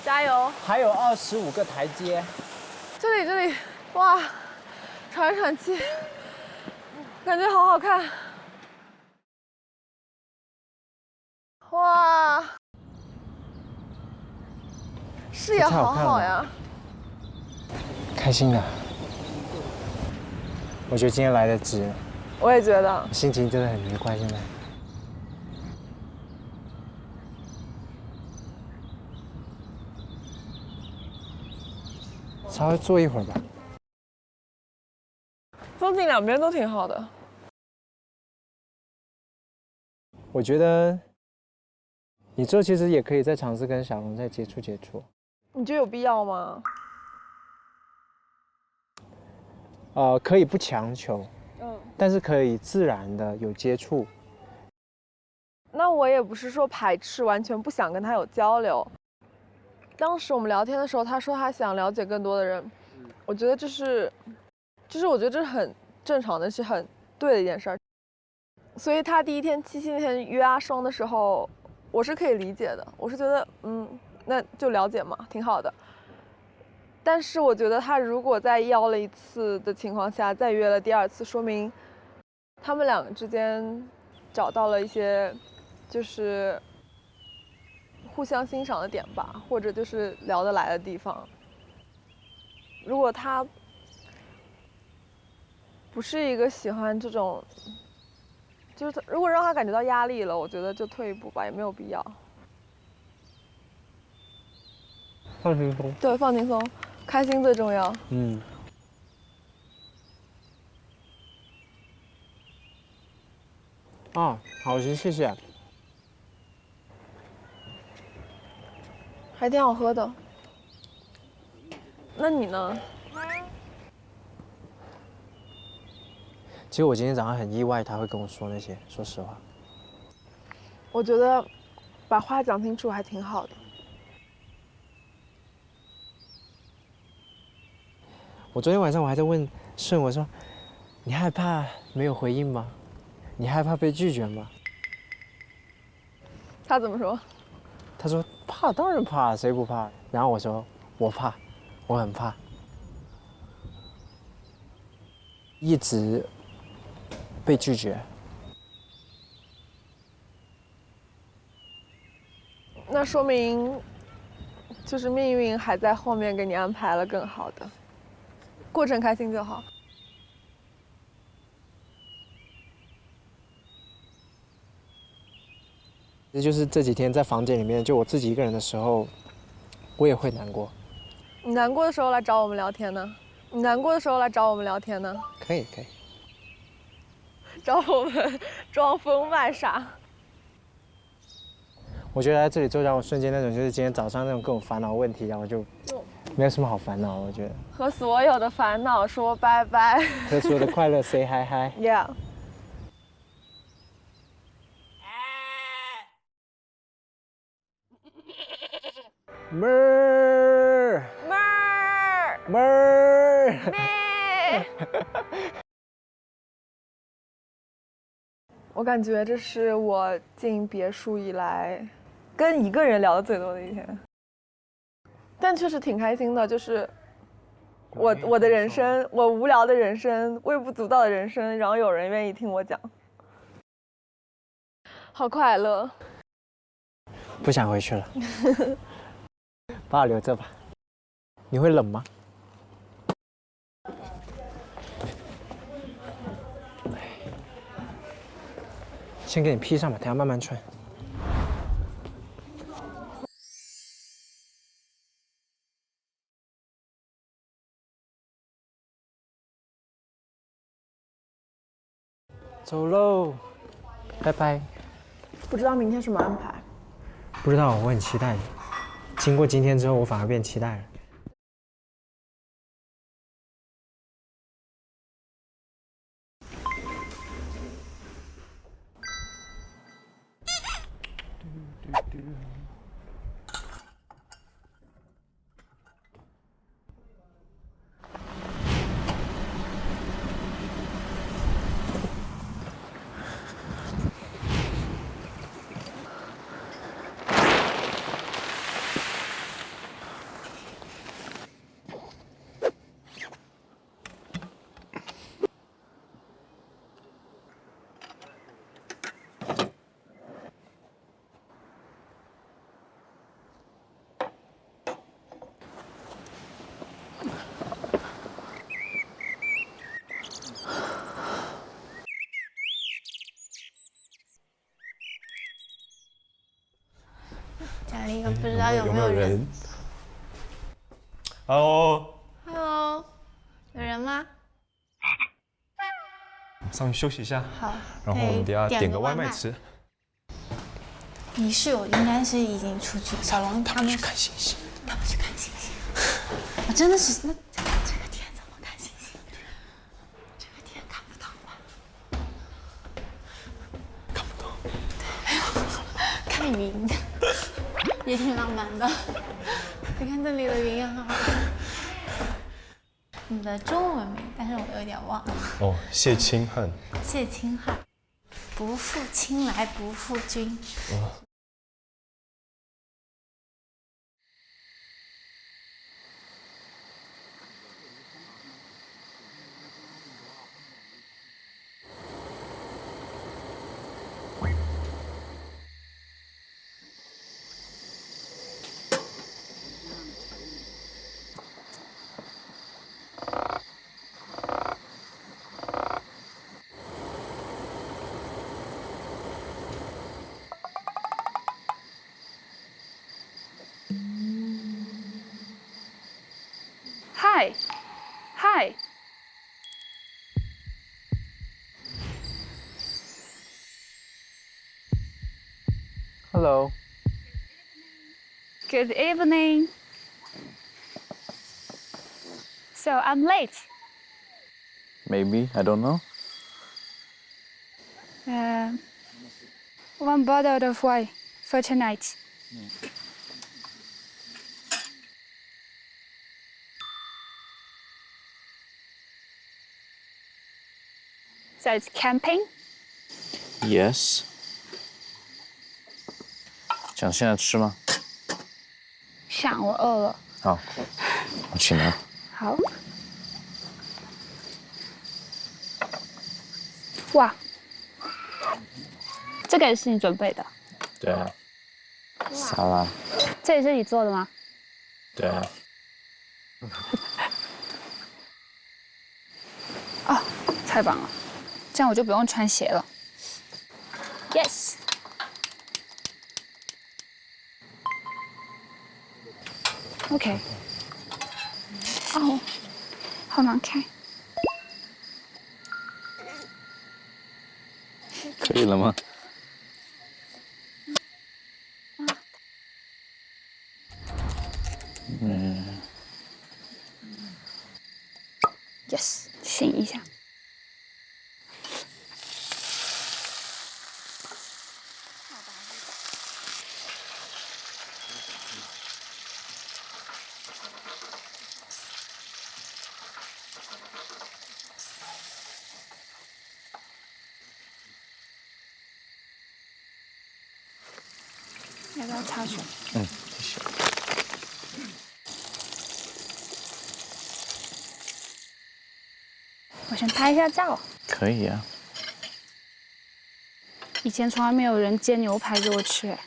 Speaker 7: 加油！
Speaker 1: 还有25个台阶。
Speaker 7: 这里，哇，喘一喘气，感觉好好看。哇！视野好好呀。
Speaker 1: 开心的。我觉得今天来的值。
Speaker 7: 我也觉得。
Speaker 1: 心情真的很愉快，现在。稍微坐一会儿吧。
Speaker 7: 风景两边都挺好的。
Speaker 1: 我觉得你之后其实也可以再尝试跟小龙再接触。
Speaker 7: 你觉得有必要吗？
Speaker 1: 可以不强求，但是可以自然的有接触。
Speaker 7: 那我也不是说排斥，完全不想跟他有交流。当时我们聊天的时候，他说他想了解更多的人，我觉得就是我觉得这是很正常的，是很对的一件事儿。所以他第一天7夕那天约阿双的时候，我是可以理解的，我是觉得那就了解嘛，挺好的。但是我觉得他如果在邀了1次的情况下再约了第2次，说明他们两个之间找到了一些就是互相欣赏的点吧，或者就是聊得来的地方。如果他不是一个喜欢这种，就是如果让他感觉到压力了，我觉得就退一步吧，也没有必要。
Speaker 1: 放轻松。
Speaker 7: 对，放轻松，开心最重要。
Speaker 1: 好，谢谢。
Speaker 7: 还挺好喝的。那你呢？
Speaker 1: 其实我今天早上很意外，他会跟我说那些。说实话，
Speaker 7: 我觉得把话讲清楚还挺好的。
Speaker 1: 我昨天晚上我还在问顺，我说：“你害怕没有回应吗？你害怕被拒绝吗？”
Speaker 7: 他怎么说？
Speaker 1: 他说：“怕，当然怕，谁不怕？”然后我说：“我怕，我很怕。”一直被拒绝。
Speaker 7: 那说明，就是命运还在后面给你安排了更好的，过程开心就好。
Speaker 1: 这就是这几天在房间里面，就我自己一个人的时候，我也会难过。
Speaker 7: 你难过的时候来找我们聊天呢？你难过的时候来找我们聊天呢？
Speaker 1: 可以。
Speaker 7: 找我们装疯卖傻。
Speaker 1: 我觉得来这里就让我瞬间那种，就是今天早上那种各种烦恼问题，然后就没有什么好烦恼。我觉得
Speaker 7: 和所有的烦恼说拜拜，
Speaker 1: 和所有的快乐 say hi hi。Yeah。妹儿。
Speaker 7: 我感觉这是我进别墅以来跟一个人聊的最多的一天，但确实挺开心的。就是我的人生，我无聊的人生，微不足道的人生，然后有人愿意听我讲，好快乐。
Speaker 1: 不想回去了，把我留着吧。你会冷吗？先给你披上吧，等下慢慢穿。走喽，拜拜。
Speaker 7: 不知道明天什么安排？
Speaker 1: 不知道，我很期待。经过今天之后，我反而变期待了。
Speaker 14: 家里也不知道有没有人。
Speaker 13: Hello，
Speaker 14: Hello， 有人吗？
Speaker 13: 上去休息一下。
Speaker 14: 好。
Speaker 13: 然后我们等下点个外卖吃。
Speaker 14: 你室友应该是已经出去，小龙他们
Speaker 13: 去看星星。
Speaker 14: 他们去看星星。我真的是那这个天怎么看星星？这个天看不到吗？
Speaker 13: 看不到。
Speaker 14: 看云，也挺浪漫的。你看这里的云也很好看。你的中文名，但是我有点忘了。
Speaker 13: 哦，谢清汉。
Speaker 14: 谢清汉，不负亲来不负君。
Speaker 3: Hi.
Speaker 2: Hello.
Speaker 3: Good evening. So I'm late.
Speaker 2: Maybe, I don't know.
Speaker 3: One bottle of wine for tonight. So it's camping?
Speaker 2: Yes. 想现在吃吗？
Speaker 3: 想，我饿了。
Speaker 2: 好，我去拿。
Speaker 3: 好。哇，这个也是你准备的？
Speaker 2: 对啊。沙拉。
Speaker 3: 这也是你做的吗？
Speaker 2: 对啊。
Speaker 3: 哦，太棒了，这样我就不用穿鞋了。Yes。OK。哦，好难看。
Speaker 2: 可以了吗？Yes，
Speaker 3: 醒一下。要不要擦水？
Speaker 2: 谢谢。
Speaker 3: 我先拍一下照。
Speaker 2: 可以啊。
Speaker 3: 以前从来没有人煎牛排给我吃，哎。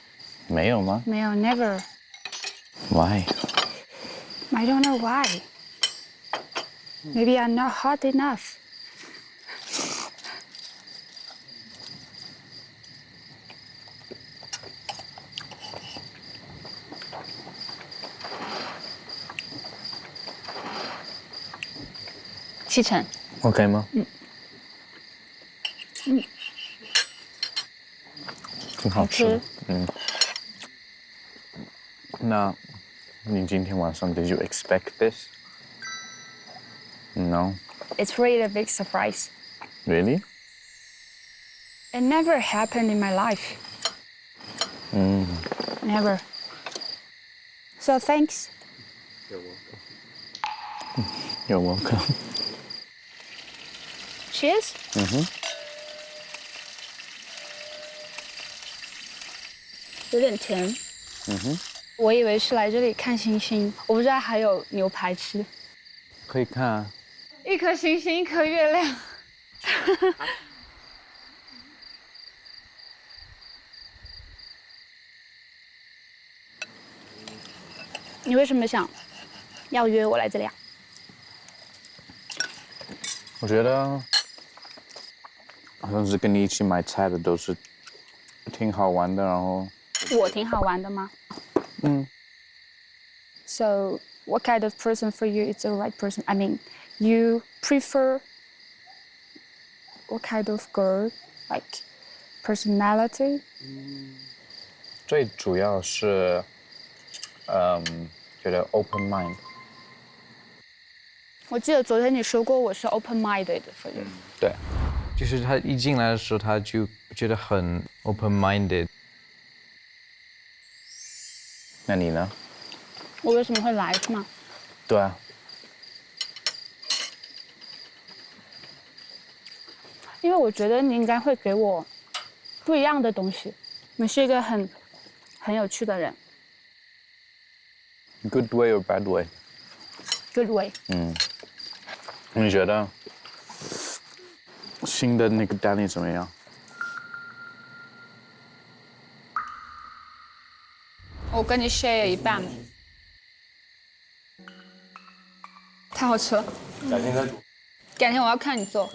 Speaker 2: 没有吗？
Speaker 3: 没有 ，never。Why? I don't know why. Maybe I'm not hot enough. 7成。
Speaker 2: OK 吗？挺好吃。那，你今天晚上 Did you expect this? No.
Speaker 3: It's really a big surprise.
Speaker 2: Really?
Speaker 3: It never happened in my life. Never. So thanks.
Speaker 2: You're welcome.
Speaker 3: Cheers. 有点甜。我以为是来这里看星星，我不知道还有牛排吃。
Speaker 2: 可以看啊。
Speaker 3: 一颗星星，一颗月亮。你为什么想要约我来这里啊？
Speaker 2: 我觉得好像是跟你一起买菜的都是挺好玩的，然后
Speaker 3: 我挺好玩的吗？ So what kind of person for you is the right person? I mean, you prefer what kind of girl, like personality?
Speaker 12: 最主要是，觉得 open mind。
Speaker 3: 我记得昨天你说过我是 open-minded for you。
Speaker 12: 对，就是他一进来的时候，他就觉得很 open minded。那你呢？
Speaker 3: 我为什么会来是吗？
Speaker 12: 对啊。
Speaker 3: 因为我觉得你应该会给我不一样的东西。你是一个很有趣的人。
Speaker 12: Good way or bad way?
Speaker 3: Good way。
Speaker 12: 你觉得新的那个 Danny 怎么样？
Speaker 3: 我跟你 share 一半。太好吃了。
Speaker 13: 改天再煮。
Speaker 3: 改天我要看你做。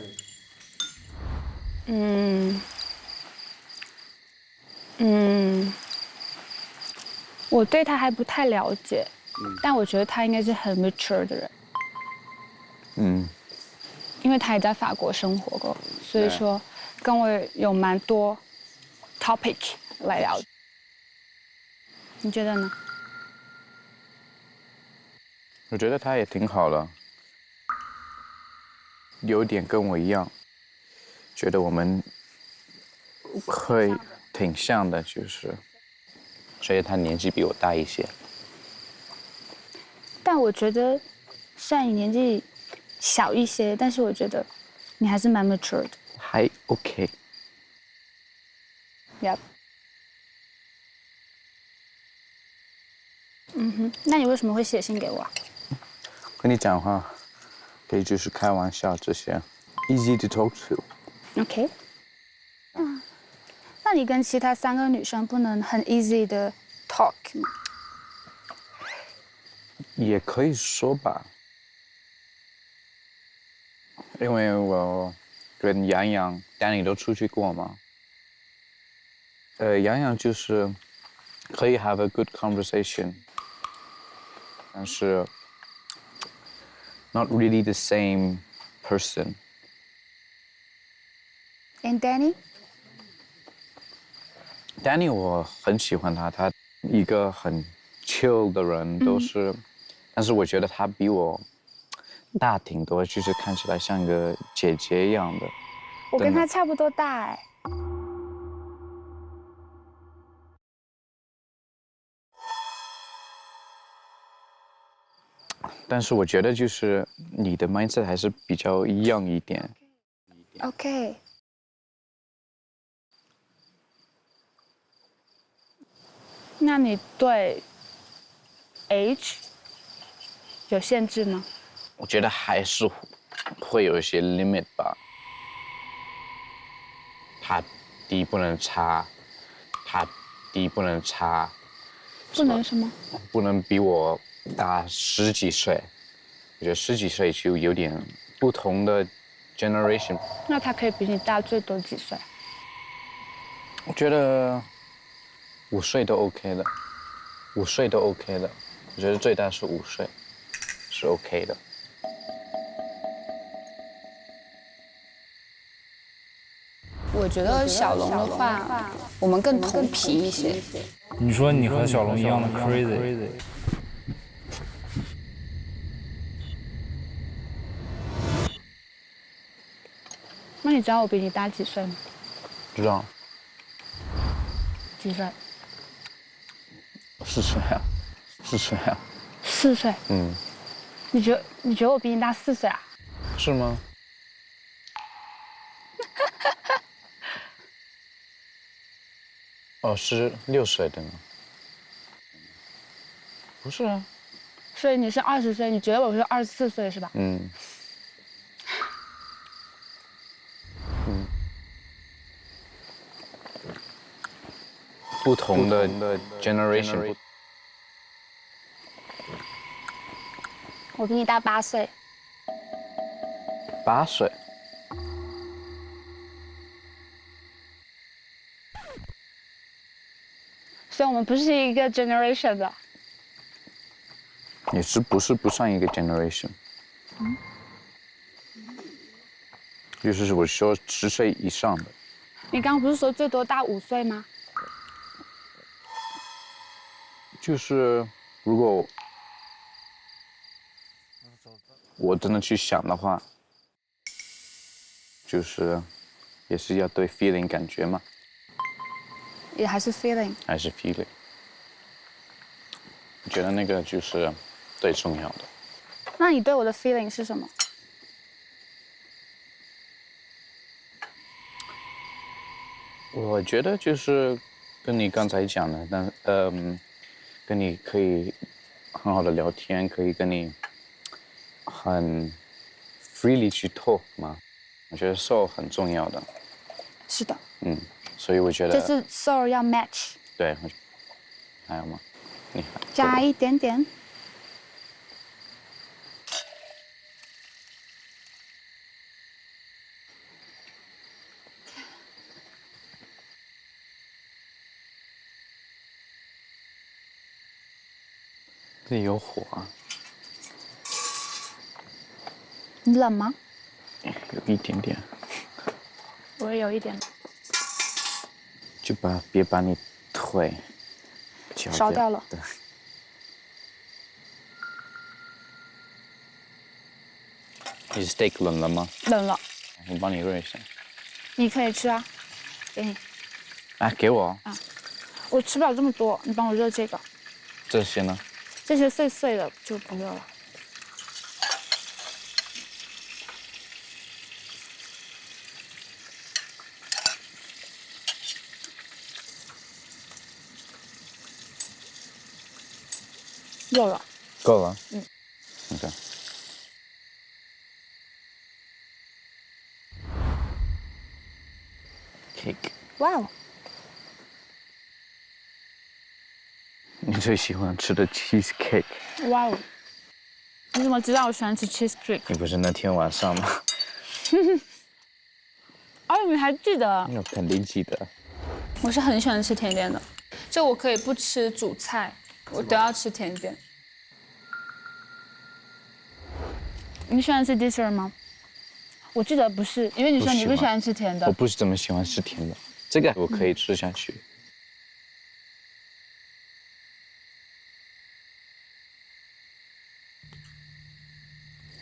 Speaker 3: 我对他还不太了解，但我觉得他应该是很 mature 的人。因为他也在法国生活过，所以说跟我有蛮多 topic 来聊。你觉得呢？
Speaker 12: 我觉得他也挺好的，有点跟我一样，觉得我们会挺像的，就是，所以他年纪比我大一些。
Speaker 3: 但我觉得，虽然你年纪小一些，但是我觉得你还是蛮 mature 的。
Speaker 12: 还 OK。
Speaker 3: Yep。那你为什么会写信给我？
Speaker 12: 跟你讲话，可以就是开玩笑这些 ，easy to talk
Speaker 3: to。OK。那你跟其他3个女生不能很 easy 的 talk 吗？
Speaker 12: 也可以说吧，因为我跟洋洋、Danny 都出去过嘛。洋洋就是可以 have a good conversation， 但是 not really the same person。And
Speaker 3: Danny？
Speaker 12: Danny 我很喜欢他，他一个很 chill 的人，都是，但是我觉得他比我大挺多，就是看起来像个姐姐一样的。
Speaker 3: 我跟他差不多大哎。
Speaker 12: 但是我觉得就是你的 mindset 还是比较一样一点。
Speaker 3: OK。那你对 age 有限制吗？
Speaker 12: 我觉得还是会有一些 limit 吧。他低不能差，他低不能差。
Speaker 3: 不能什么？
Speaker 12: 不能比我大10几岁。我觉得10几岁就有点不同的 generation。
Speaker 3: 那他可以比你大最多几岁？
Speaker 12: 我觉得5岁都 OK 的，5岁都 OK 的。我觉得最大是5岁，是 OK 的。
Speaker 3: 我觉得小龙的话，我们更同频一些。
Speaker 15: 你说你和小龙一样的 crazy。
Speaker 3: 那你知道我比你大几岁吗？
Speaker 12: 知道。
Speaker 3: 几岁
Speaker 12: ？4岁啊，4岁啊。
Speaker 3: 4岁？你觉得我比你大4岁啊？
Speaker 12: 是吗？哦，是6岁的呢。不是啊。
Speaker 3: 所以你是20岁，你觉得我是24岁是吧？
Speaker 12: 不同的 generation。
Speaker 3: 我比你大8岁。
Speaker 12: 8岁。
Speaker 3: 所以我们不是一个 generation 的。
Speaker 12: 也是不算一个 generation。就是我说10岁以上的。
Speaker 3: 你刚刚不是说最多大5岁吗？
Speaker 12: 就是如果我真的去想的话，就是也是要对 feeling 感觉嘛。
Speaker 3: 也还是 feeling。
Speaker 12: 还是 feeling。我觉得那个就是最重要的。
Speaker 3: 那你对我的 feeling 是什么？
Speaker 12: 我觉得就是跟你刚才讲的，跟你可以很好的聊天，可以跟你很 freely 去 talk 嘛。我觉得 soul 很重要的。
Speaker 3: 是的。
Speaker 12: 所以我觉得。
Speaker 3: 就是 soul 要 match。
Speaker 12: 对，还有吗？你
Speaker 3: 加一点点。
Speaker 12: 这里有火啊！
Speaker 3: 你冷吗？
Speaker 12: 有一点点。
Speaker 3: 我也有一点。
Speaker 12: 就别把你腿
Speaker 3: 烧掉了。
Speaker 12: 对。你 steak 冷了吗？
Speaker 3: 冷了。
Speaker 12: 我帮你热一下。
Speaker 3: 你可以吃啊，给你。
Speaker 12: 啊，给我。
Speaker 3: 啊，我吃不了这么多，你帮我热这个。
Speaker 12: 这些呢？
Speaker 3: 这些碎碎的就不热了。够了。
Speaker 12: 够了。OK。Cake。
Speaker 3: 哇哦。
Speaker 12: 你最喜欢吃的 cheesecake。
Speaker 3: 哇哦！你怎么知道我喜欢吃 cheesecake？
Speaker 12: 你不是那天晚上吗？
Speaker 3: 哦，你还记得？
Speaker 12: 我肯定记得。
Speaker 4: 我是很喜欢吃甜点的，就我可以不吃主菜，我都要吃甜点。
Speaker 3: 你喜欢吃 dessert 吗？我记得不是，因为你说你不喜欢吃甜的。
Speaker 12: 我不是这么喜欢吃甜的，这个我可以吃下去。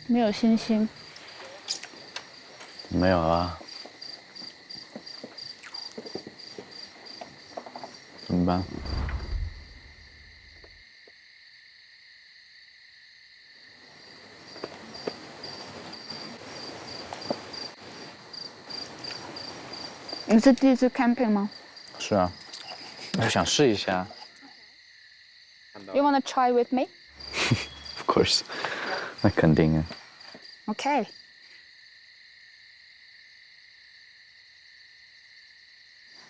Speaker 3: 没有星星。
Speaker 12: 没有啊。怎么办？
Speaker 3: 你是第一次 camping 吗？
Speaker 12: 是啊，我想试一下。
Speaker 3: You wanna try with me?
Speaker 12: Of course， 那肯定啊。
Speaker 3: OK。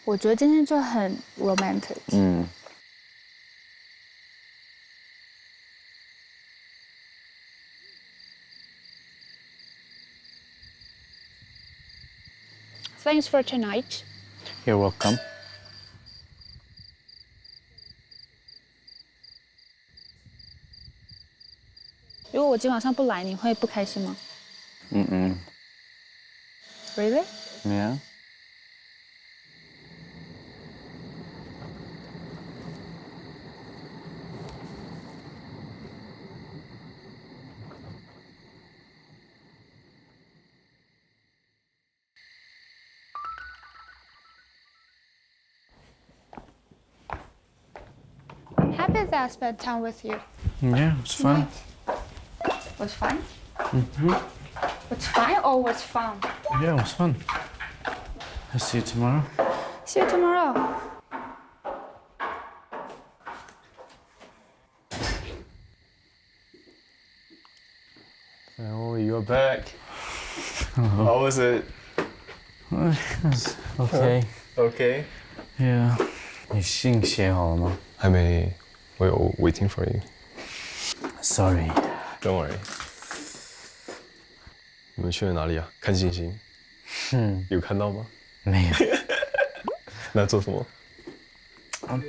Speaker 3: 我觉得今天就很 romantic。Thanks for tonight.
Speaker 12: You're welcome.
Speaker 3: 如果我今晚上不来，你会不开心吗？Really?
Speaker 12: Yeah.
Speaker 3: Happy that I spent time with you.
Speaker 15: Yeah, it's fun.
Speaker 3: Was fun? Was fun or was fun?
Speaker 15: Yeah, it was fun. I'll see you tomorrow.
Speaker 3: See you tomorrow.
Speaker 13: Oh, you're back. How was it?
Speaker 15: Okay.
Speaker 13: Okay.
Speaker 15: Yeah. 你信写好了吗？
Speaker 13: 还没，我有 waiting for you.
Speaker 15: Sorry.
Speaker 13: Don't worry. 你们去了哪里啊？看星星。有看到吗？
Speaker 15: 没有。
Speaker 13: 那做什么？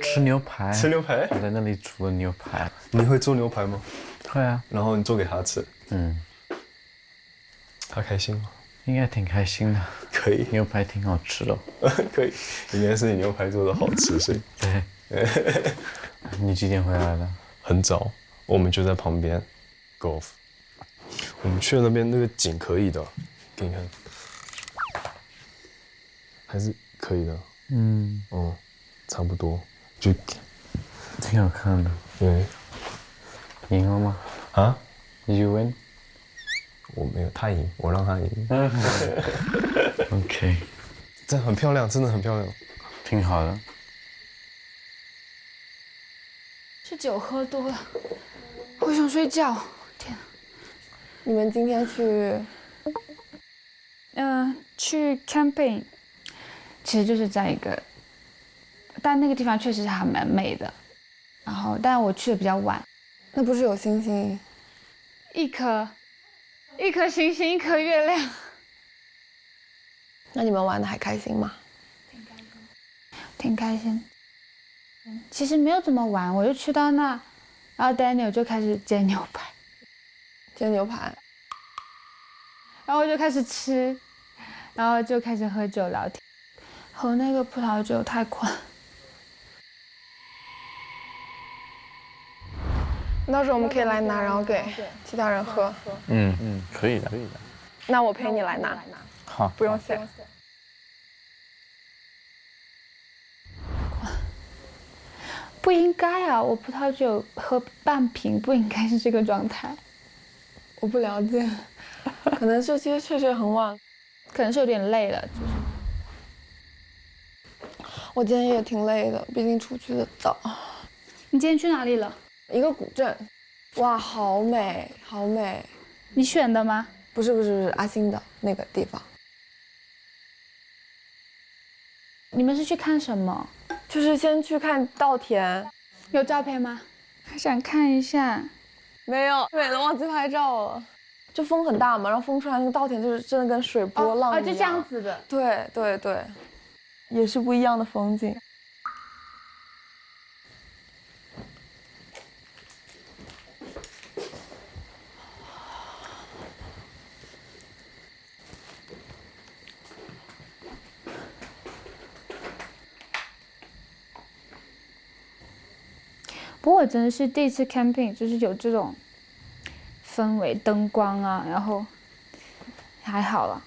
Speaker 1: 吃牛排。
Speaker 13: 吃牛排？
Speaker 1: 我在那里煮了牛排。
Speaker 13: 你会做牛排吗？
Speaker 1: 会啊。
Speaker 13: 然后你做给他吃。
Speaker 1: 嗯。
Speaker 13: 他开心吗？
Speaker 1: 应该挺开心的。
Speaker 13: 可以。
Speaker 1: 牛排挺好吃的。
Speaker 13: 可以，应该是你牛排做的好吃，所以。
Speaker 1: 对。你几点回来的？
Speaker 13: 很早，我们就在旁边 golf。我们去了那边，那个景可以的，给你看。还是可以的。差不多，就
Speaker 1: 挺好看的。
Speaker 13: 对。
Speaker 1: 赢了吗？
Speaker 13: 啊
Speaker 1: ？Did you win？
Speaker 13: 我没有，他赢，我让他赢。
Speaker 1: OK。
Speaker 13: 这很漂亮，真的很漂亮。
Speaker 1: 挺好的。
Speaker 4: 是酒喝多了，我想睡觉。天。
Speaker 7: 你们今天
Speaker 3: 去 camping， 其实就是在一个，但那个地方确实还蛮美的。然后，但我去的比较晚。
Speaker 7: 那不是有星星？
Speaker 3: 一颗星星，一颗月亮。
Speaker 7: 那你们玩的还开心吗？
Speaker 3: 挺开心。其实没有怎么玩，我就去到那，然后 Daniel 就开始煎牛排，然后我就开始吃，然后就开始喝酒聊天，喝那个葡萄酒太困。
Speaker 7: 到时候我们可以来拿，然后给其他人喝。
Speaker 1: 可以的。
Speaker 7: 那我陪你来拿。
Speaker 1: 好，
Speaker 7: 不用谢。
Speaker 3: 不应该啊！我葡萄酒喝半瓶，不应该是这个状态。
Speaker 7: 我不了解，可能是其实确实很晚，
Speaker 3: 可能是有点累了，就是。
Speaker 7: 我今天也挺累的，毕竟出去的早。
Speaker 3: 你今天去哪里了？
Speaker 7: 一个古镇，哇，好美，好美。
Speaker 3: 你选的吗？
Speaker 7: 不是，阿星的那个地方。
Speaker 3: 你们是去看什么？
Speaker 7: 就是先去看稻田。
Speaker 3: 有照片吗？还想看一下。
Speaker 7: 没有，美了，忘记拍照了。就风很大嘛，然后风出来那个稻田就是真的跟水波浪一样。
Speaker 3: 就这样子的。
Speaker 7: 对，也是不一样的风景。
Speaker 3: 不过我真的是第一次 camping， 就是有这种氛围、灯光啊，然后还好了。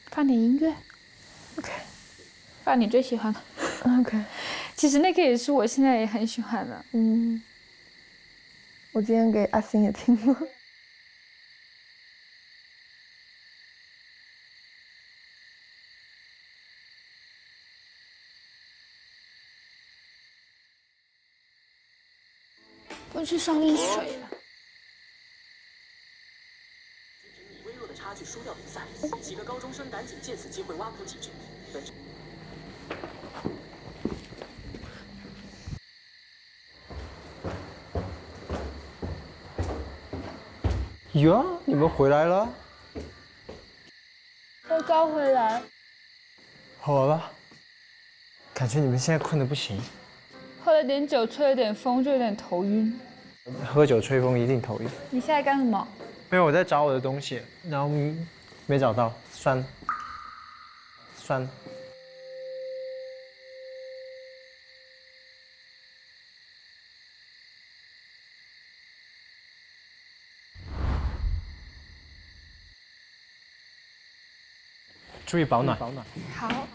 Speaker 3: 放点音乐
Speaker 7: ，OK，
Speaker 3: 放你最喜欢的
Speaker 7: ，OK。
Speaker 3: 其实那个也是我现在也很喜欢的。
Speaker 7: 我今天给阿星也听了。
Speaker 3: 我去烧点水了。
Speaker 16: 微弱的差距输掉比赛，几个高中生赶紧借此机会挖苦几句。
Speaker 1: 哟，你们回来了？
Speaker 3: 我刚回来。
Speaker 1: 好了，感觉你们现在困得不行。
Speaker 3: 喝了点酒，吹了点风，就有点头晕。
Speaker 1: 喝酒吹风一定头晕。
Speaker 3: 你现在干什么？
Speaker 1: 没有，我在找我的东西，然后没找到，算了。注意保暖。
Speaker 3: 好。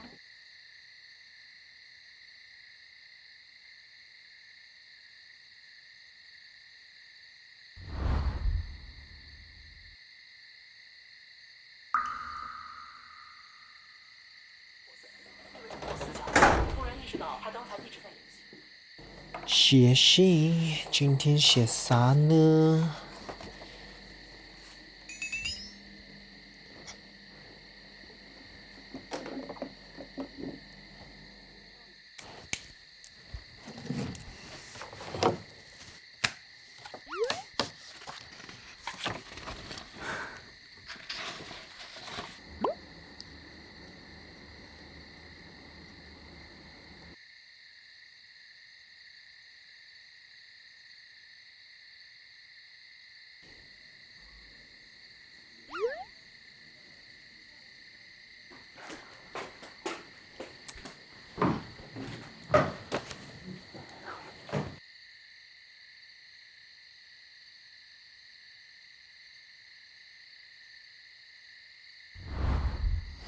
Speaker 6: 写信，今天写啥呢？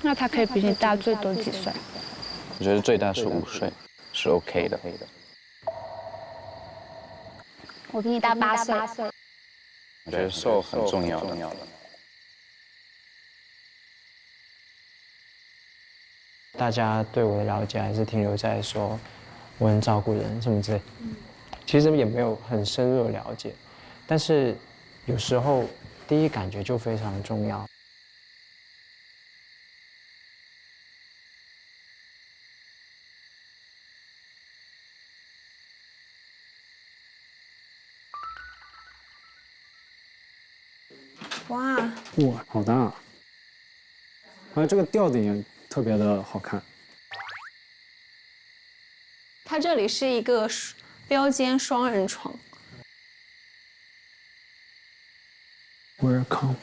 Speaker 3: 那他可以比你大最多几岁？
Speaker 12: 我觉得最大是5岁，是 OK 的。
Speaker 3: 我比你大8岁。
Speaker 12: 我觉得瘦很重要的。
Speaker 1: 大家对我的了解还是停留在说我很照顾人什么之类，其实也没有很深入的了解。但是有时候第一感觉就非常重要。
Speaker 8: 哇，
Speaker 15: 哇，好大！啊，这个吊顶也特别的好看。
Speaker 8: 它这里是一个标间双人床。
Speaker 15: Welcome。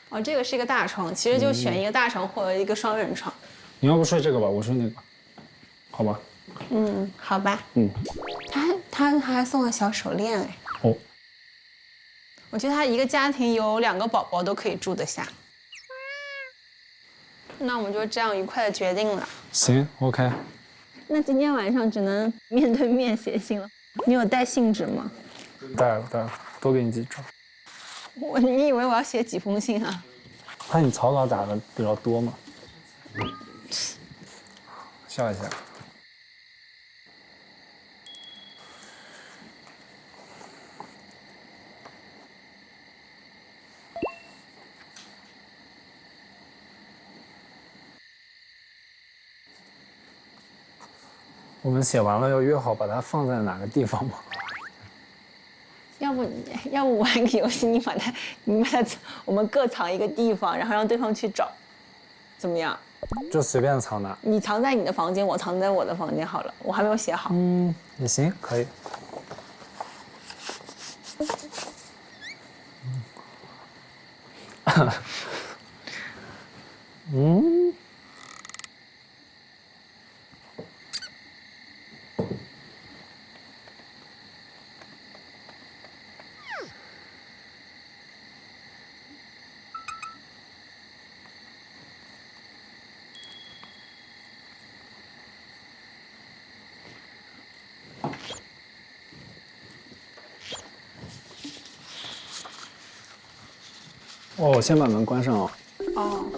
Speaker 8: 哦，这个是一个大床，其实就选一个大床或者一个双人床。
Speaker 15: 你要不睡这个吧，我睡那个，好吧？
Speaker 8: 嗯，好吧。他还送了小手链哎。
Speaker 15: 哦。
Speaker 8: 我觉得他一个家庭有2个宝宝都可以住得下。那我们就这样愉快的决定了。
Speaker 15: 行 ，OK。
Speaker 8: 那今天晚上只能面对面写信了。你有带信纸吗？
Speaker 15: 带了，多给你几张。
Speaker 8: 你以为我要写几封信啊？
Speaker 15: 怕你草稿打的比较多嘛。笑一下。我们写完了要约好把它放在哪个地方吗？
Speaker 8: 要不玩个游戏，你把它，我们各藏一个地方，然后让对方去找，怎么样？
Speaker 15: 就随便藏哪。
Speaker 8: 你藏在你的房间，我藏在我的房间好了，我还没有写好。
Speaker 15: 也行，可以。哦，我先把门关上哦。
Speaker 8: 哦。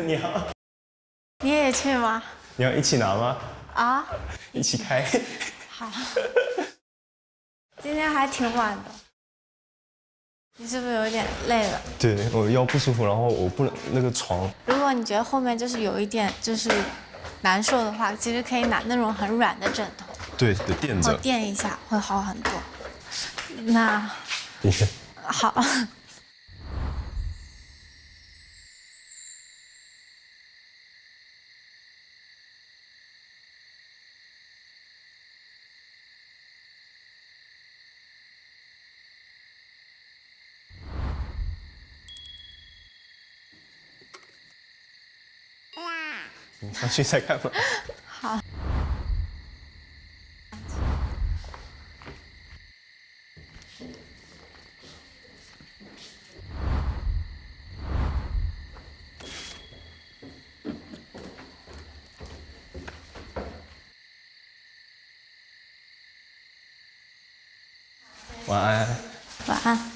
Speaker 13: 你好，
Speaker 14: 你也去吗？
Speaker 13: 你要一起拿吗？
Speaker 14: 啊？
Speaker 13: 一起开。
Speaker 14: 好。今天还挺晚的，你是不是有点累了？
Speaker 13: 对，我腰不舒服，然后我不能那个床。
Speaker 14: 如果你觉得后面就是有一点就是难受的话，其实可以拿那种很软的枕头，
Speaker 13: 对，垫着。
Speaker 14: 垫一下会好很多。那好。
Speaker 13: 你上去再看吧。
Speaker 14: 好。
Speaker 13: 晚安。
Speaker 14: 晚安。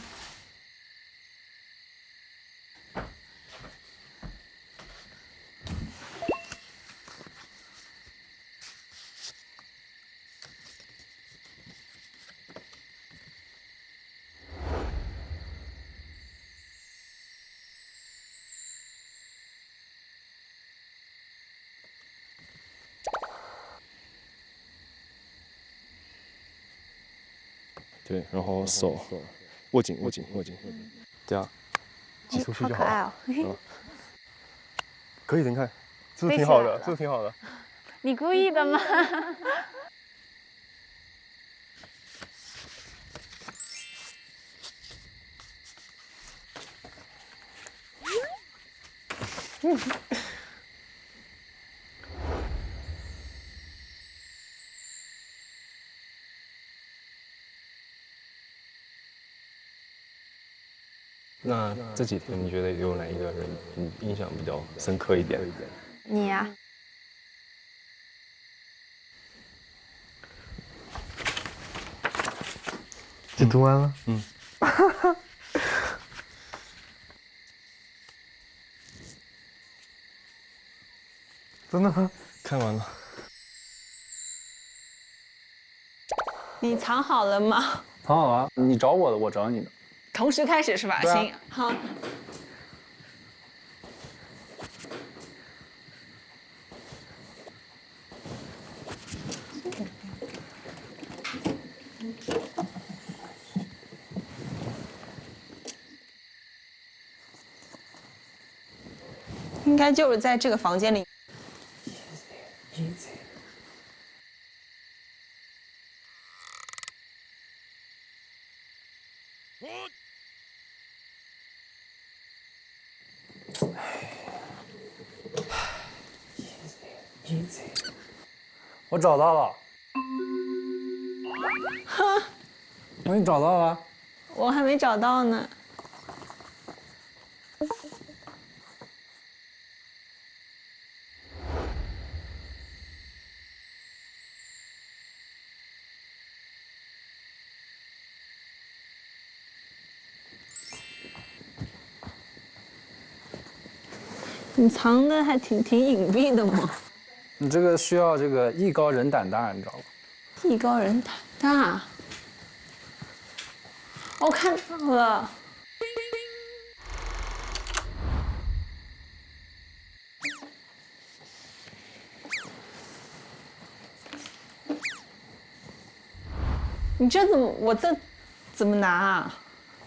Speaker 13: 对，然后手握紧，这样挤出去就好了。可以的，你看，是不是挺好的？是不是挺好的？
Speaker 14: 你故意的吗？
Speaker 13: 那这几天你觉得有哪一个人印象比较深刻一点？
Speaker 14: 你呀、
Speaker 1: 就读完了。
Speaker 13: 嗯。
Speaker 1: 真的吗？
Speaker 13: 看完了。
Speaker 8: 你藏好了吗？
Speaker 15: 藏好了，你找我的，我找你的。
Speaker 8: 同时开始是吧？
Speaker 15: 对啊
Speaker 8: 行，好。应该就是在这个房间里。
Speaker 15: 我找到了。
Speaker 8: 哈，
Speaker 15: 我给你找到了。
Speaker 8: 我还没找到呢。你藏的还挺隐蔽的嘛。
Speaker 15: 你这个需要这个艺高人胆大，你知道吗？
Speaker 8: 艺高人胆大。我看到了。你这怎么？我这怎么拿啊？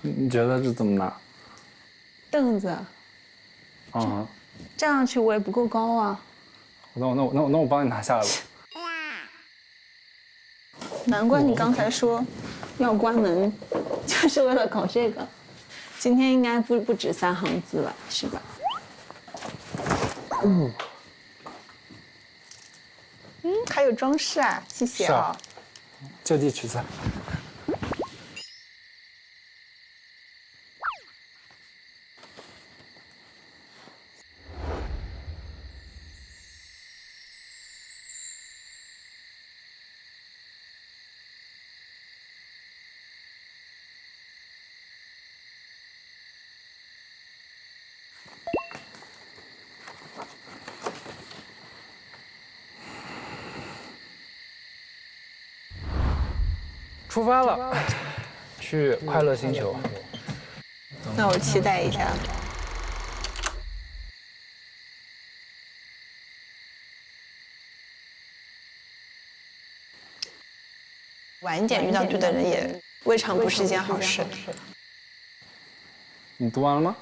Speaker 15: 你觉得这怎么拿？
Speaker 8: 凳子。
Speaker 15: 啊。
Speaker 8: 站上去我也不够高啊。
Speaker 15: 那我帮你拿下来吧。
Speaker 8: 难怪你刚才说要关门，就是为了搞这个。今天应该不止3行字了，是吧？还有装饰啊，谢谢啊。
Speaker 15: 就地取材。出发了，去快乐星球。
Speaker 8: 那我期待一下。晚一点遇到对的人也未尝不是一件好事。
Speaker 15: 你读完了吗？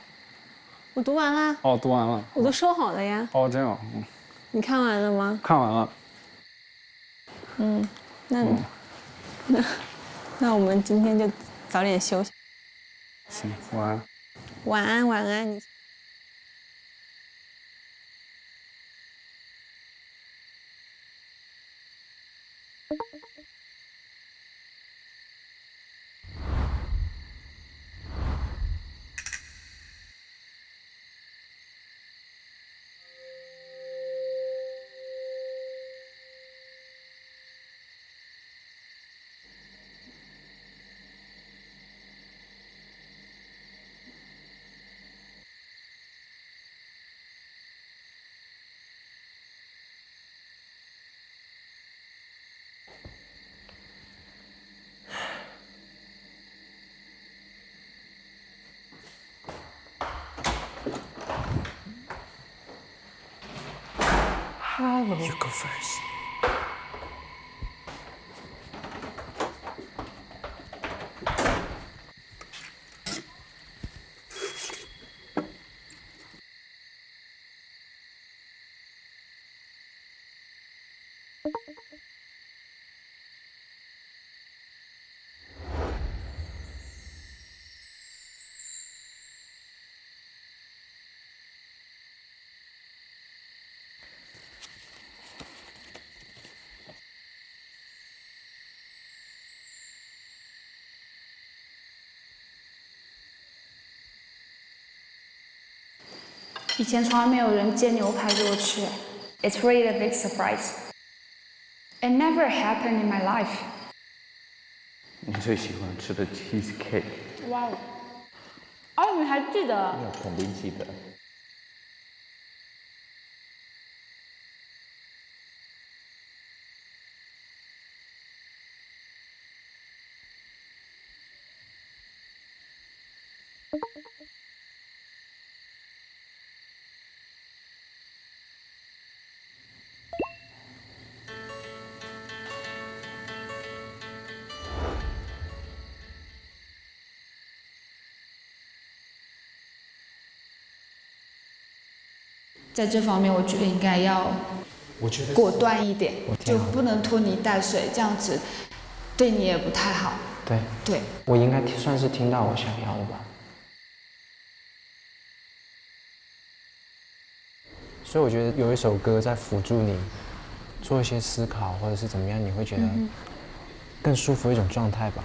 Speaker 8: 我读完了。
Speaker 15: 哦，读完了。
Speaker 8: 我都收好了呀。
Speaker 15: 哦，这样。
Speaker 8: 你看完了吗？
Speaker 15: 看完了。
Speaker 8: 那我们今天就早点休息。
Speaker 15: 行，晚安。
Speaker 8: 晚安，晚安。你。
Speaker 11: Hello. You go first.
Speaker 3: 以前从来没有人煎牛排给我吃 ，It's really a big surprise. It never happened in my life.
Speaker 12: 你最喜欢吃的 cheesecake？
Speaker 3: 哇哦！哦，你还记得？
Speaker 12: 那肯定记得。
Speaker 4: 在这方面，我觉得应该要果断一点，就不能拖泥带水，这样子对你也不太好。
Speaker 1: 对，
Speaker 4: 对，
Speaker 1: 我应该算是听到我想要的吧。所以我觉得有一首歌在辅助你做一些思考，或者是怎么样，你会觉得更舒服一种状态吧。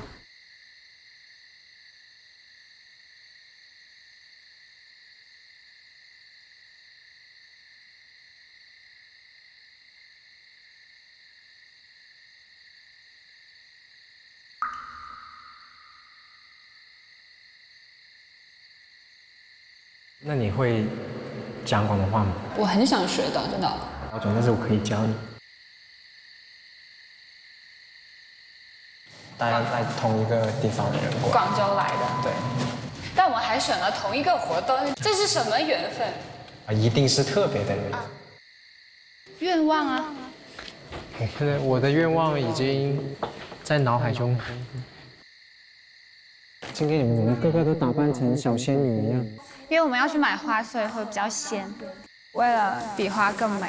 Speaker 1: 那你会讲广东话吗？
Speaker 4: 我很想学的，真的。
Speaker 1: 但是我可以教你。大家在同一个地方的人过来。
Speaker 4: 广州来的。
Speaker 1: 对。
Speaker 4: 但我们还选了同一个活动，这是什么缘分？
Speaker 1: 啊，一定是特别的人。
Speaker 4: 愿望啊。
Speaker 1: 我的愿望已经在脑海中。今天你们个个都打扮成小仙女一样。
Speaker 3: 因为我们要去买花，所以会比较鲜，为了比花更美。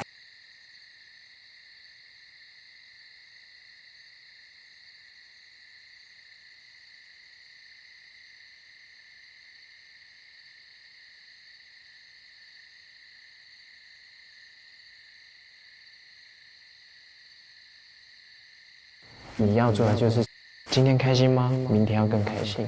Speaker 1: 你要做的就是今天开心吗？明天要更开心。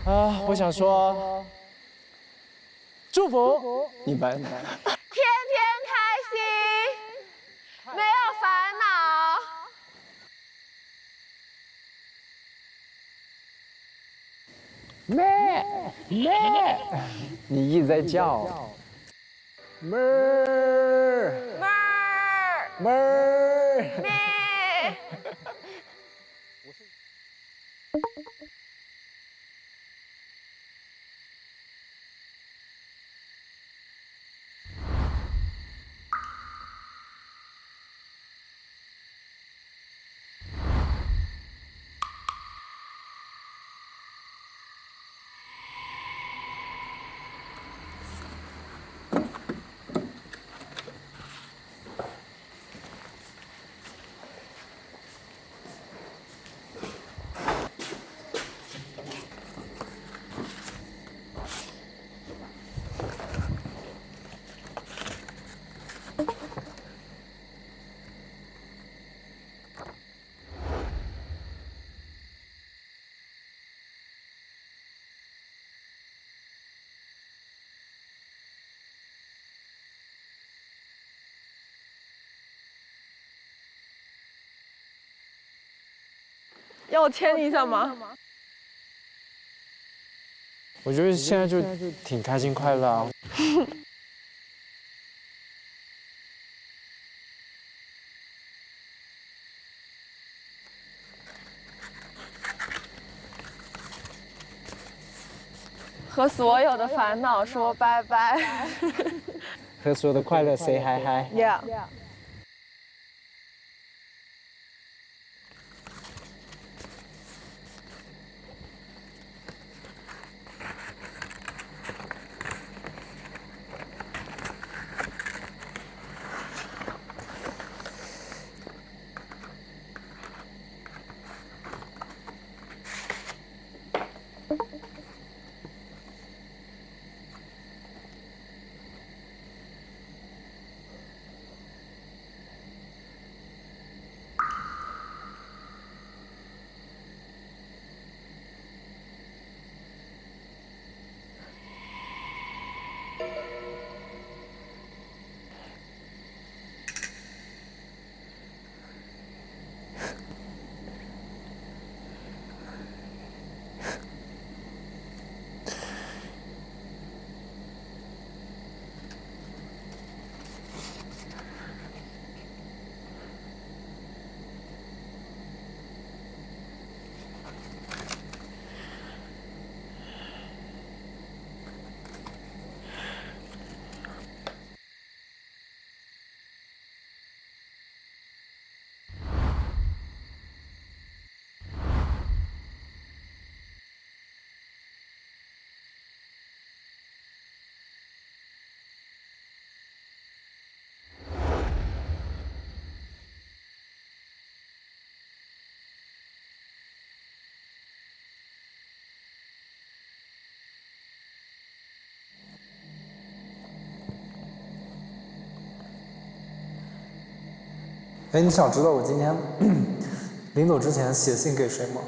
Speaker 1: 啊，我想说，祝福你们
Speaker 7: 天天开心，没有烦恼。
Speaker 1: 咩，你一直在叫，妹儿，妹儿，
Speaker 7: 咩。要我牵你一下吗？
Speaker 1: 我觉得现在就挺开心快乐啊。
Speaker 7: 和所有的烦恼说拜拜。
Speaker 1: 和所有的快乐 say hi hi。
Speaker 7: Yeah。
Speaker 11: 哎，你想知道我今天临走之前写信给谁吗？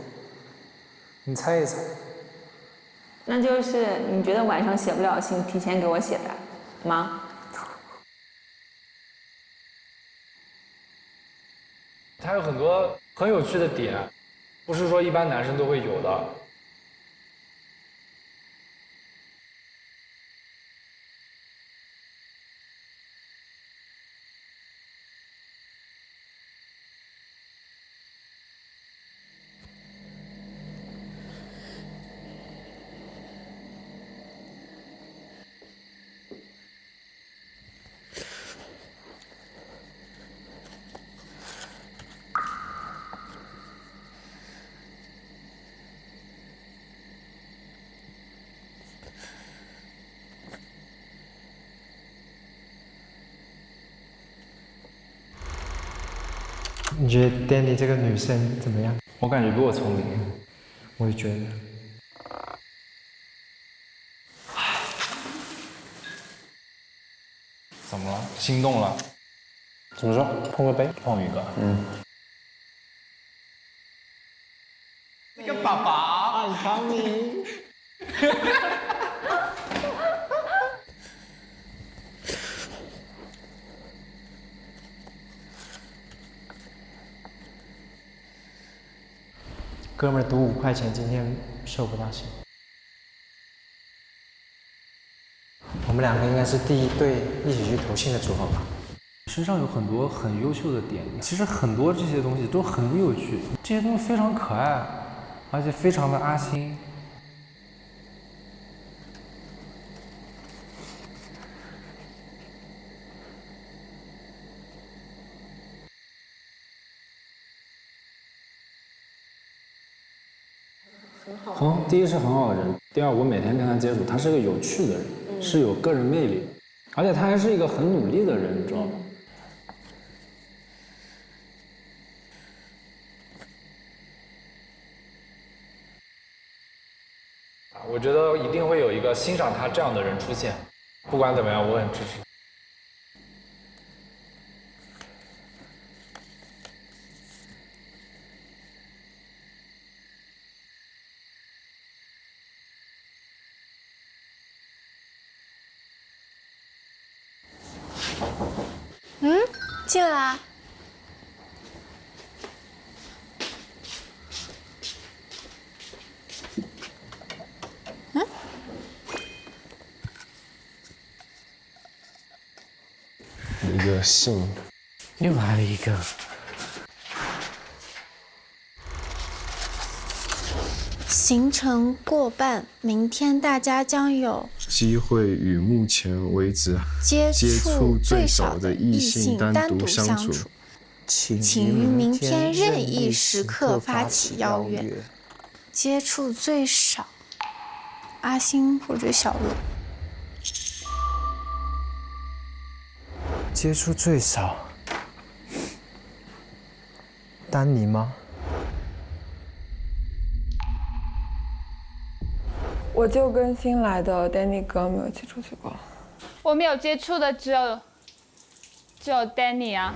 Speaker 11: 你猜一猜。
Speaker 8: 那就是你觉得晚上写不了信，提前给我写的吗？
Speaker 15: 他有很多很有趣的点，不是说一般男生都会有的。
Speaker 1: 你觉得 Danny 这个女生怎么样？
Speaker 15: 我感觉比我聪明。
Speaker 1: 我也觉得。
Speaker 15: 怎么了？心动了？
Speaker 1: 怎么说？碰个杯？
Speaker 15: 碰一个。
Speaker 11: 那个爸爸，I'm coming。
Speaker 1: 哥们儿赌5块钱，今天收不到信。我们2个应该是第一对一起去投信的组合吧。
Speaker 15: 身上有很多很优秀的点，其实很多这些东西都很有趣，这些东西非常可爱，而且非常的阿星。第一是很好的人，第二我每天跟他接触，他是个有趣的人，是有个人魅力的，而且他还是一个很努力的人，你知道吗？我觉得一定会有一个欣赏他这样的人出现，不管怎么样，我很支持。
Speaker 14: 进来。
Speaker 13: 个信，
Speaker 1: 又来了一个。
Speaker 14: 行程过半，明天大家将有
Speaker 13: 机会与目前为止
Speaker 14: 接触最少的异性单独相处，请于明天任意时刻发起邀约。接触最少，阿星或者小鹿。
Speaker 1: 接触最少，丹尼吗？
Speaker 7: 我就跟新来的 Danny 哥没有一起出去过。
Speaker 3: 我没有接触的只有 Danny 啊。